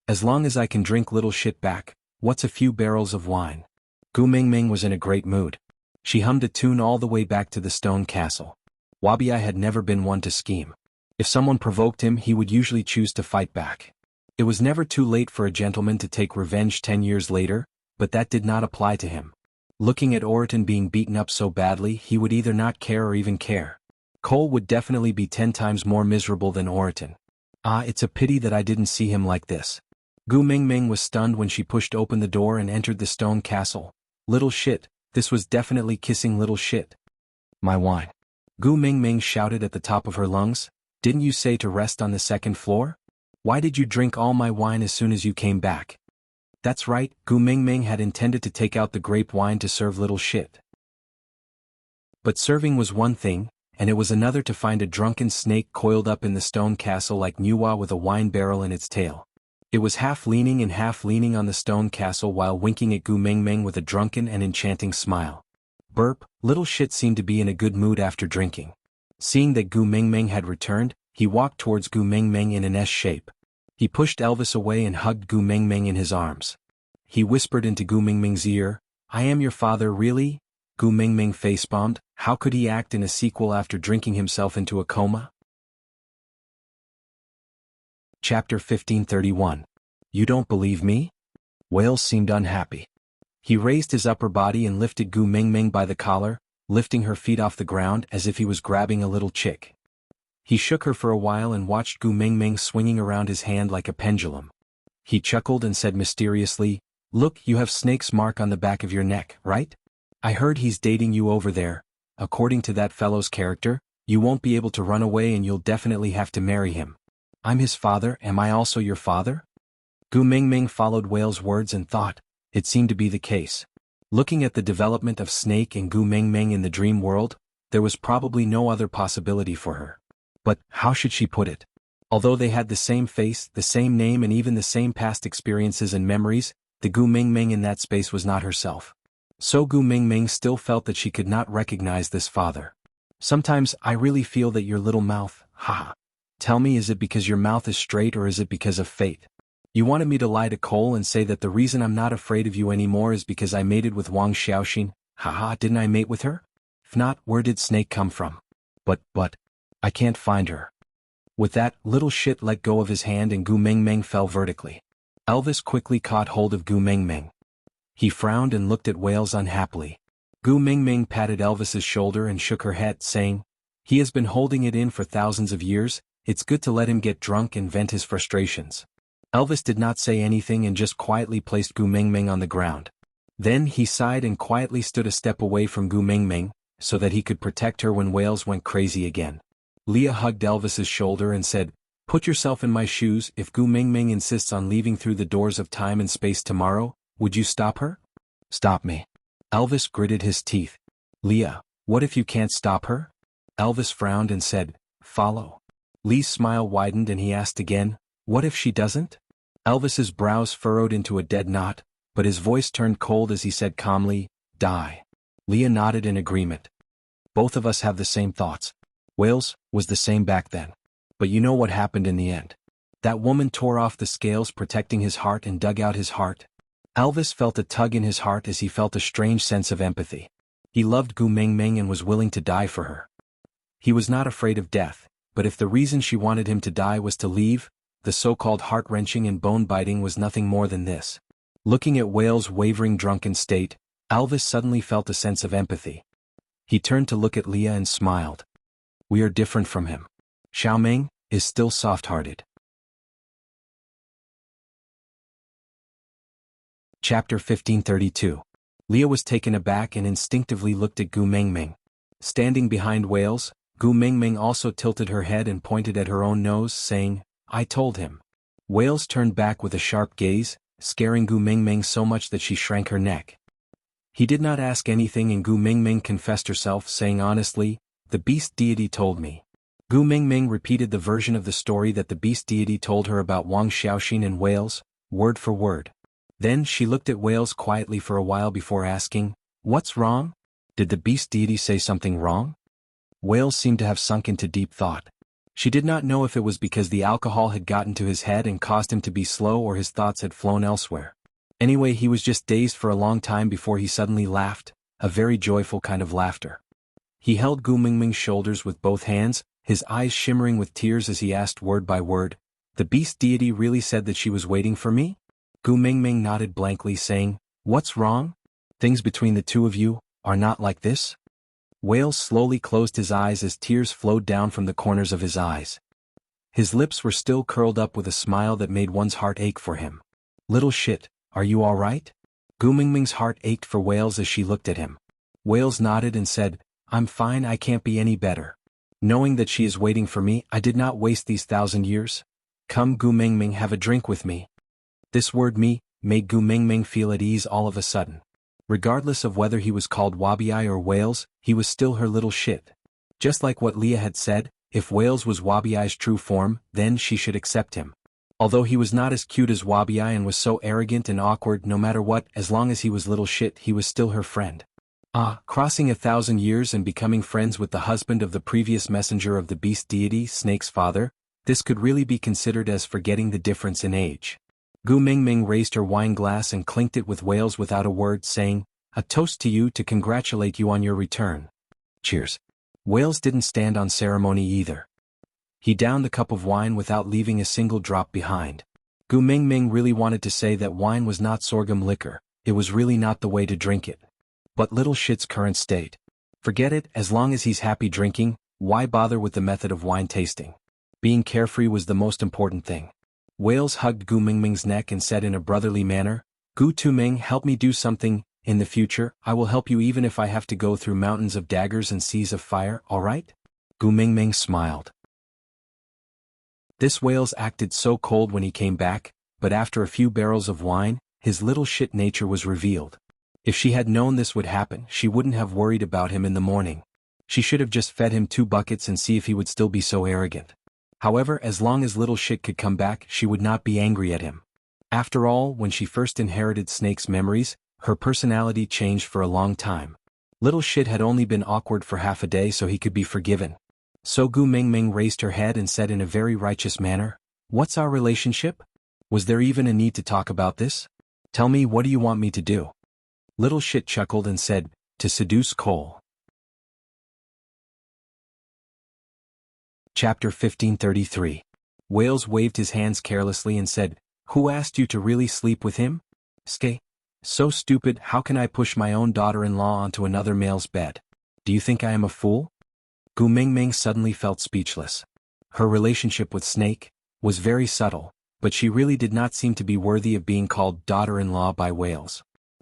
As long as I can drink little shit back, what's a few barrels of wine? Gu Mingming was in a great mood. She hummed a tune all the way back to the stone castle. Wabiai had never been one to scheme. If someone provoked him, he would usually choose to fight back. It was never too late for a gentleman to take revenge 10 years later, but that did not apply to him. Looking at Oriton being beaten up so badly, he would either not care or even care. Cole would definitely be 10 times more miserable than Oriton. It's a pity that I didn't see him like this. Gu Mingming was stunned when she pushed open the door and entered the stone castle. Little shit, this was definitely kissing little shit. My wine. Gu Mingming shouted at the top of her lungs. Didn't you say to rest on the second floor? Why did you drink all my wine as soon as you came back? That's right, Gu Mingming had intended to take out the grape wine to serve little shit. But serving was one thing, and it was another to find a drunken snake coiled up in the stone castle like Nuwa with a wine barrel in its tail. It was half leaning on the stone castle while winking at Gu Mingming with a drunken and enchanting smile. Burp, little shit seemed to be in a good mood after drinking. Seeing that Gu Mingming had returned, he walked towards Gu Mingming in an S shape. He pushed Elvis away and hugged Gu Mingming in his arms. He whispered into Gu Mingming's ear, I am your father, really? Gu Mingming facepalmed. How could he act in a sequel after drinking himself into a coma? Chapter 1531. You don't believe me? Wales seemed unhappy. He raised his upper body and lifted Gu Mingming by the collar, lifting her feet off the ground as if he was grabbing a little chick. He shook her for a while and watched Gu Mingming swinging around his hand like a pendulum. He chuckled and said mysteriously, Look, you have Snake's mark on the back of your neck, right? I heard he's dating you over there. According to that fellow's character, you won't be able to run away and you'll definitely have to marry him. I'm his father, am I also your father? Gu Mingming followed Whale's words and thought, it seemed to be the case. Looking at the development of Snake and Gu Mingming in the dream world, there was probably no other possibility for her. But, how should she put it? Although they had the same face, the same name and even the same past experiences and memories, the Gu Mingming in that space was not herself. So Gu Mingming still felt that she could not recognize this father. Sometimes I really feel that your little mouth, haha. Tell me, is it because your mouth is straight or is it because of fate? You wanted me to lie to Cole and say that the reason I'm not afraid of you anymore is because I mated with Wang Xiaoxin, haha, didn't I mate with her? If not, where did Snake come from? But, I can't find her. With that, little shit let go of his hand and Gu Mingming fell vertically. Elvis quickly caught hold of Gu Mingming. He frowned and looked at Wales unhappily. Gu Mingming patted Elvis's shoulder and shook her head, saying, he has been holding it in for thousands of years, it's good to let him get drunk and vent his frustrations. Elvis did not say anything and just quietly placed Gu Mingming on the ground. Then he sighed and quietly stood a step away from Gu Mingming, so that he could protect her when Wales went crazy again. Leah hugged Elvis's shoulder and said, put yourself in my shoes. If Gu Mingming insists on leaving through the doors of time and space tomorrow, would you stop her? Stop me. Elvis gritted his teeth. Leah, what if you can't stop her? Elvis frowned and said, follow. Lee's smile widened and he asked again, what if she doesn't? Elvis's brows furrowed into a dead knot, but his voice turned cold as he said calmly, die. Leah nodded in agreement. Both of us have the same thoughts. Wales was the same back then. But you know what happened in the end. That woman tore off the scales protecting his heart and dug out his heart. Elvis felt a tug in his heart as he felt a strange sense of empathy. He loved Gu Mingming and was willing to die for her. He was not afraid of death, but if the reason she wanted him to die was to leave, the so-called heart-wrenching and bone-biting was nothing more than this. Looking at Whale's wavering drunken state, Elvis suddenly felt a sense of empathy. He turned to look at Leah and smiled. We are different from him. Xiaoming is still soft-hearted. Chapter 1532. Leah was taken aback and instinctively looked at Gu Mingming. Standing behind Wales, Gu Mingming also tilted her head and pointed at her own nose, saying, I told him. Wales turned back with a sharp gaze, scaring Gu Mingming so much that she shrank her neck. He did not ask anything and Gu Mingming confessed herself, saying honestly, the beast deity told me. Gu Mingming repeated the version of the story that the beast deity told her about Wang Xiaoxin and Wales, word for word. Then she looked at Wales quietly for a while before asking, "What's wrong? Did the beast deity say something wrong?" Wales seemed to have sunk into deep thought. She did not know if it was because the alcohol had gotten to his head and caused him to be slow or his thoughts had flown elsewhere. Anyway, he was just dazed for a long time before he suddenly laughed, a very joyful kind of laughter. He held Gu Mingming's shoulders with both hands, his eyes shimmering with tears as he asked word by word, "The beast deity really said that she was waiting for me?" Gu Mingming nodded blankly, saying, "What's wrong? Things between the two of you are not like this?" Wales slowly closed his eyes as tears flowed down from the corners of his eyes. His lips were still curled up with a smile that made one's heart ache for him. "Little shit, are you all right?" Gu Mingming's heart ached for Wales as she looked at him. Wales nodded and said, "I'm fine, I can't be any better. Knowing that she is waiting for me, I did not waste these 1,000 years. Come Gu Mingming, have a drink with me." This word "me" made Gu Mingming feel at ease all of a sudden. Regardless of whether he was called Wabi or Wales, he was still her little shit. Just like what Leah had said, if Wales was Wabi's true form, then she should accept him. Although he was not as cute as Wabi and was so arrogant and awkward, no matter what, as long as he was little shit, he was still her friend. Crossing 1,000 years and becoming friends with the husband of the previous messenger of the beast deity, Snake's father, this could really be considered as forgetting the difference in age. Gu Mingming raised her wine glass and clinked it with Wales without a word, saying, "A toast to you to congratulate you on your return. Cheers." Wales didn't stand on ceremony either. He downed the cup of wine without leaving a single drop behind. Gu Mingming really wanted to say that wine was not sorghum liquor, it was really not the way to drink it. But little shit's current state. Forget it, as long as he's happy drinking, why bother with the method of wine tasting? Being carefree was the most important thing. Wales hugged Gu Mingming's neck and said in a brotherly manner, "Gu Tuming, help me do something, in the future, I will help you even if I have to go through mountains of daggers and seas of fire, alright?" Gu Mingming smiled. This Wales acted so cold when he came back, but after a few barrels of wine, his little shit nature was revealed. If she had known this would happen, she wouldn't have worried about him in the morning. She should have just fed him 2 buckets and see if he would still be so arrogant. However, as long as little shit could come back, she would not be angry at him. After all, when she first inherited Snake's memories, her personality changed for a long time. Little shit had only been awkward for half a day, so he could be forgiven. So Gu Mingming raised her head and said in a very righteous manner, "What's our relationship? Was there even a need to talk about this? Tell me, what do you want me to do?" Little shit chuckled and said, "To seduce Cole." Chapter 1533. Wales waved his hands carelessly and said, "Who asked you to really sleep with him? Skay. So stupid, how can I push my own daughter-in-law onto another male's bed? Do you think I am a fool?" Gu Mingming suddenly felt speechless. Her relationship with Snake was very subtle, but she really did not seem to be worthy of being called daughter-in-law by Wales.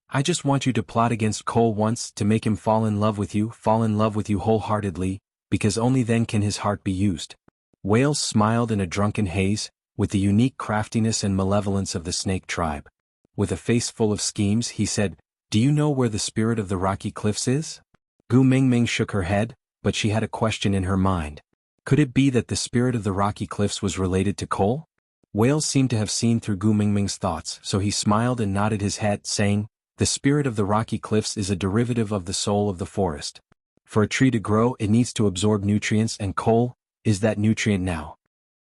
"I just want you to plot against Cole once to make him fall in love with you wholeheartedly, because only then can his heart be used." Wales smiled in a drunken haze, with the unique craftiness and malevolence of the Snake tribe. With a face full of schemes, he said, "Do you know where the spirit of the rocky cliffs is?" Gu Mingming shook her head, but she had a question in her mind. Could it be that the spirit of the rocky cliffs was related to Cole? Wales seemed to have seen through Gu Mingming's thoughts, so he smiled and nodded his head, saying, "The spirit of the rocky cliffs is a derivative of the soul of the forest. For a tree to grow, it needs to absorb nutrients, and Cole is that nutrient now."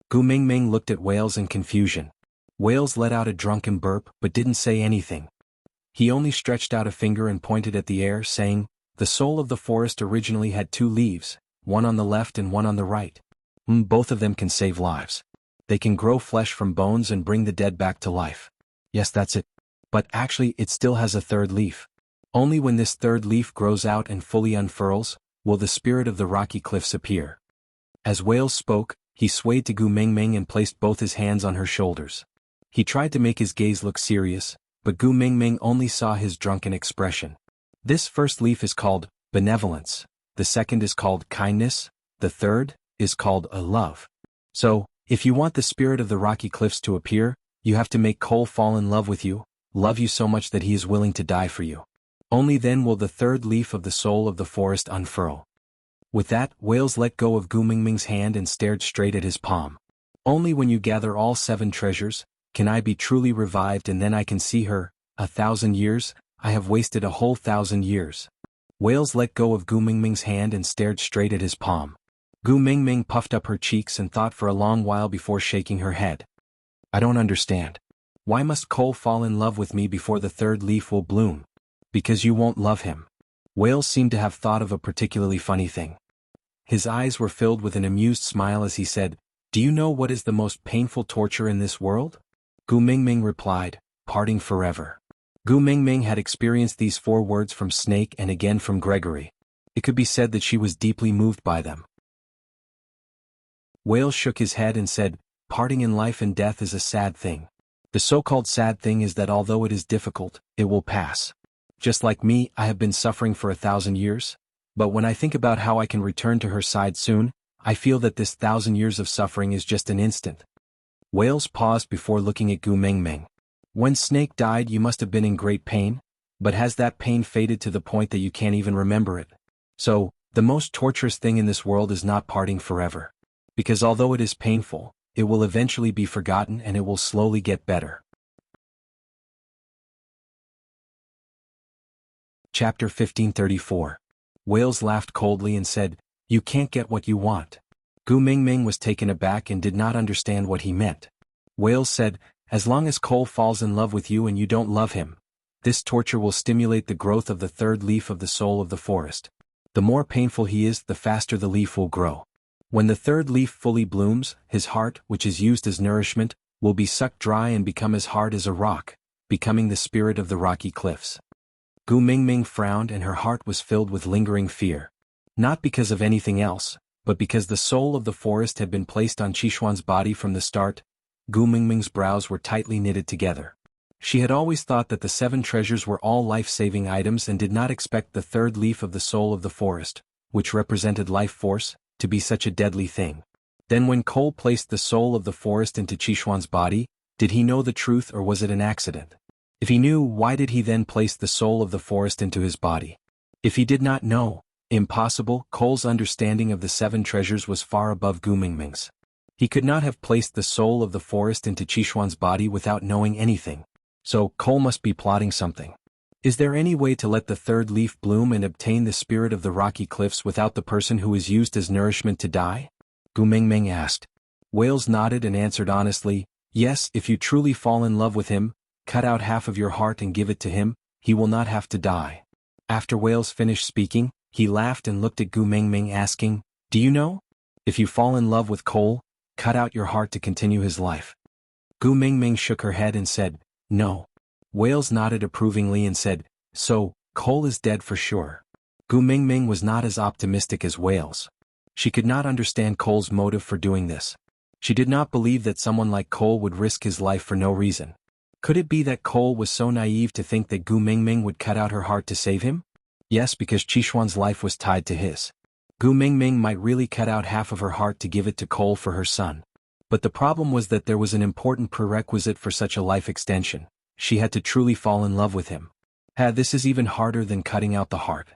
Gu Mingming looked at Wales in confusion. Wales let out a drunken burp but didn't say anything. He only stretched out a finger and pointed at the air, saying, "The soul of the forest originally had 2 leaves, one on the left and one on the right. Both of them can save lives. They can grow flesh from bones and bring the dead back to life. Yes, that's it. But actually it still has a 3rd leaf. Only when this 3rd leaf grows out and fully unfurls, will the spirit of the rocky cliffs appear." As Wales spoke, he swayed to Gu Mingming and placed both his hands on her shoulders. He tried to make his gaze look serious, but Gu Mingming only saw his drunken expression. "This first leaf is called benevolence, the second is called kindness, the third is called a love. So, if you want the spirit of the rocky cliffs to appear, you have to make Cole fall in love with you, love you so much that he is willing to die for you. Only then will the 3rd leaf of the soul of the forest unfurl." With that, Wales let go of Gu Mingming's hand and stared straight at his palm. Only when you gather all 7 treasures, can I be truly revived, and then I can see her. 1,000 years, I have wasted a whole 1,000 years. Wales let go of Gu Mingming's hand and stared straight at his palm. Gu Mingming puffed up her cheeks and thought for a long while before shaking her head. I don't understand. Why must Cole fall in love with me before the 3rd leaf will bloom? Because you won't love him. Wales seemed to have thought of a particularly funny thing. His eyes were filled with an amused smile as he said, Do you know what is the most painful torture in this world? Gu Mingming replied, Parting forever. Gu Mingming had experienced these 4 words from Snake and again from Gregory. It could be said that she was deeply moved by them. Wales shook his head and said, Parting in life and death is a sad thing. The so-called sad thing is that although it is difficult, it will pass. Just like me, I have been suffering for 1,000 years. But when I think about how I can return to her side soon, I feel that this 1,000 years of suffering is just an instant. Wales paused before looking at Gu Mingming. When Snake died, you must have been in great pain, but has that pain faded to the point that you can't even remember it? So, the most torturous thing in this world is not parting forever. Because although it is painful, it will eventually be forgotten and it will slowly get better. Chapter 1534. Wales laughed coldly and said, You can't get what you want. Gu Mingming was taken aback and did not understand what he meant. Wales said, As long as Cole falls in love with you and you don't love him, this torture will stimulate the growth of the 3rd leaf of the soul of the forest. The more painful he is, the faster the leaf will grow. When the 3rd leaf fully blooms, his heart, which is used as nourishment, will be sucked dry and become as hard as a rock, becoming the spirit of the rocky cliffs. Gu Mingming frowned and her heart was filled with lingering fear. Not because of anything else, but because the soul of the forest had been placed on Xuanhuan's body from the start. Gu Mingming's brows were tightly knitted together. She had always thought that the 7 treasures were all life-saving items and did not expect the 3rd leaf of the soul of the forest, which represented life force, to be such a deadly thing. Then when Cole placed the soul of the forest into Xuanhuan's body, did he know the truth or was it an accident? If he knew, why did he then place the soul of the forest into his body? If he did not know, impossible. Cole's understanding of the 7 treasures was far above Gu Mingming's. He could not have placed the soul of the forest into Xuanhuan's body without knowing anything. So, Cole must be plotting something. Is there any way to let the 3rd leaf bloom and obtain the spirit of the rocky cliffs without the person who is used as nourishment to die? Gu Mingming asked. Wales nodded and answered honestly, Yes, if you truly fall in love with him, cut out half of your heart and give it to him, he will not have to die. After Wales finished speaking, he laughed and looked at Gu Mingming asking, Do you know? If you fall in love with Cole, cut out your heart to continue his life. Gu Mingming shook her head and said, No. Wales nodded approvingly and said, So, Cole is dead for sure. Gu Mingming was not as optimistic as Wales. She could not understand Cole's motive for doing this. She did not believe that someone like Cole would risk his life for no reason. Could it be that Cole was so naive to think that Gu Mingming would cut out her heart to save him? Yes, because Xuanhuan's life was tied to his. Gu Mingming might really cut out half of her heart to give it to Cole for her son. But the problem was that there was an important prerequisite for such a life extension. She had to truly fall in love with him. This is even harder than cutting out the heart.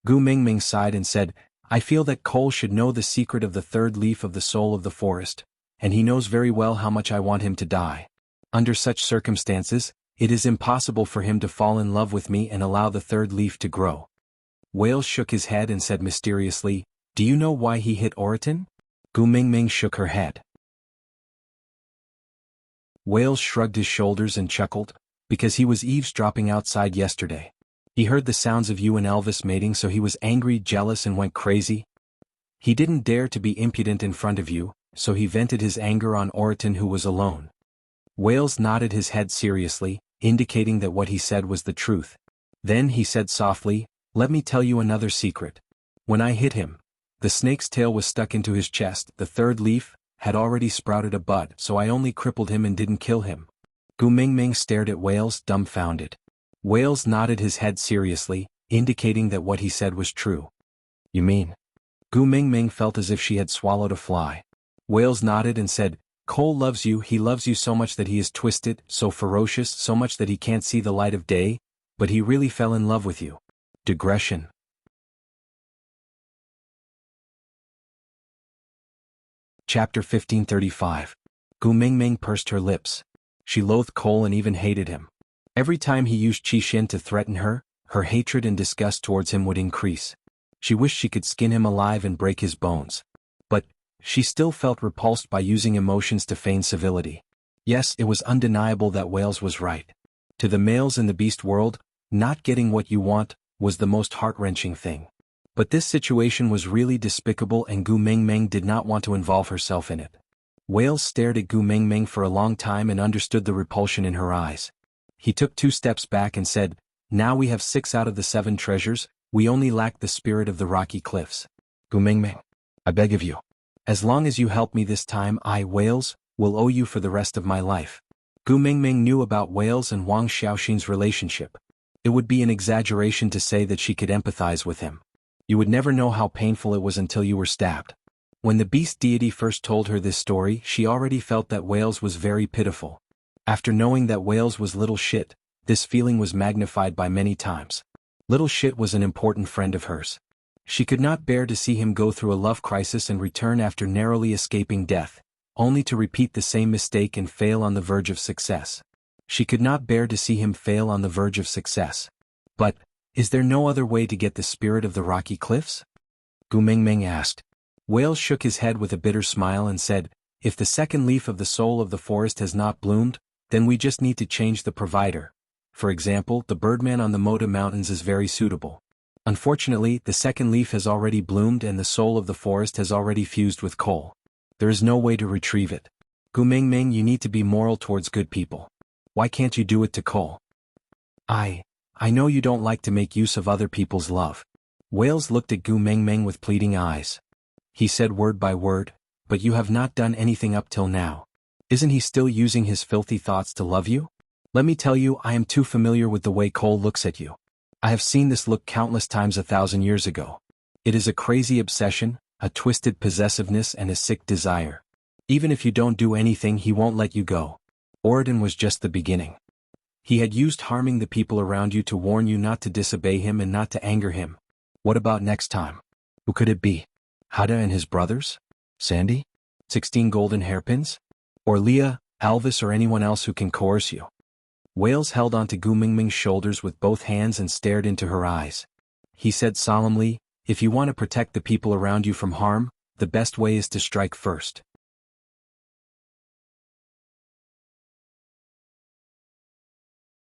Gu Mingming sighed and said, I feel that Cole should know the secret of the 3rd leaf of the soul of the forest, and he knows very well how much I want him to die. Under such circumstances, it is impossible for him to fall in love with me and allow the 3rd leaf to grow. Wales shook his head and said mysteriously, Do you know why he hit Oriton? Gu Mingming shook her head. Wales shrugged his shoulders and chuckled, Because he was eavesdropping outside yesterday. He heard the sounds of you and Elvis mating, so he was angry, jealous and went crazy. He didn't dare to be impudent in front of you, so he vented his anger on Oriton, who was alone. Wales nodded his head seriously, indicating that what he said was the truth. Then he said softly, Let me tell you another secret. When I hit him, the snake's tail was stuck into his chest. The 3rd leaf had already sprouted a bud, so I only crippled him and didn't kill him. Gu Mingming stared at Wales, dumbfounded. Wales nodded his head seriously, indicating that what he said was true. You mean? Gu Mingming felt as if she had swallowed a fly. Wales nodded and said, Cole loves you. He loves you so much that he is twisted, so ferocious, so much that he can't see the light of day, but he really fell in love with you. Digression. Chapter 1535. Gu Mingming pursed her lips. She loathed Cole and even hated him. Every time he used Qixin to threaten her, her hatred and disgust towards him would increase. She wished she could skin him alive and break his bones. But she still felt repulsed by using emotions to feign civility. Yes, it was undeniable that Wales was right. To the males in the beast world, not getting what you want was the most heart-wrenching thing. But this situation was really despicable and Gu Mingming did not want to involve herself in it. Wales stared at Gu Mingming for a long time and understood the repulsion in her eyes. He took 2 steps back and said, "Now we have 6 out of the 7 treasures, we only lack the spirit of the rocky cliffs. Gu Mingming, I beg of you. As long as you help me this time, I, Wales, will owe you for the rest of my life." Gu Mingming knew about Wales and Wang Xiaoxin's relationship. It would be an exaggeration to say that she could empathize with him. You would never know how painful it was until you were stabbed. When the beast deity first told her this story, she already felt that Wales was very pitiful. After knowing that Wales was little shit, this feeling was magnified by many times. Little shit was an important friend of hers. She could not bear to see him go through a love crisis and return after narrowly escaping death, only to repeat the same mistake and fail on the verge of success. She could not bear to see him fail on the verge of success. But, is there no other way to get the spirit of the rocky cliffs? Gu Mingming asked. Wales shook his head with a bitter smile and said, "If the second leaf of the soul of the forest has not bloomed, then we just need to change the provider. For example, the birdman on the Mota Mountains is very suitable. Unfortunately, the second leaf has already bloomed and the soul of the forest has already fused with coal. There is no way to retrieve it. Gu Mingming, you need to be moral towards good people. Why can't you do it to Cole?" I know you don't like to make use of other people's love." Wales looked at Gu Mingming with pleading eyes. He said word by word, "But you have not done anything up till now. Isn't he still using his filthy thoughts to love you? Let me tell you, I am too familiar with the way Cole looks at you. I have seen this look countless times 1,000 years ago. It is a crazy obsession, a twisted possessiveness and a sick desire. Even if you don't do anything, he won't let you go. Oridan was just the beginning. He had used harming the people around you to warn you not to disobey him and not to anger him. What about next time? Who could it be? Hada and his brothers? Sandy? 16 golden hairpins? Or Leah, Alvis or anyone else who can coerce you?" Wales held onto Gu Mingming's shoulders with both hands and stared into her eyes. He said solemnly, "If you want to protect the people around you from harm, the best way is to strike first.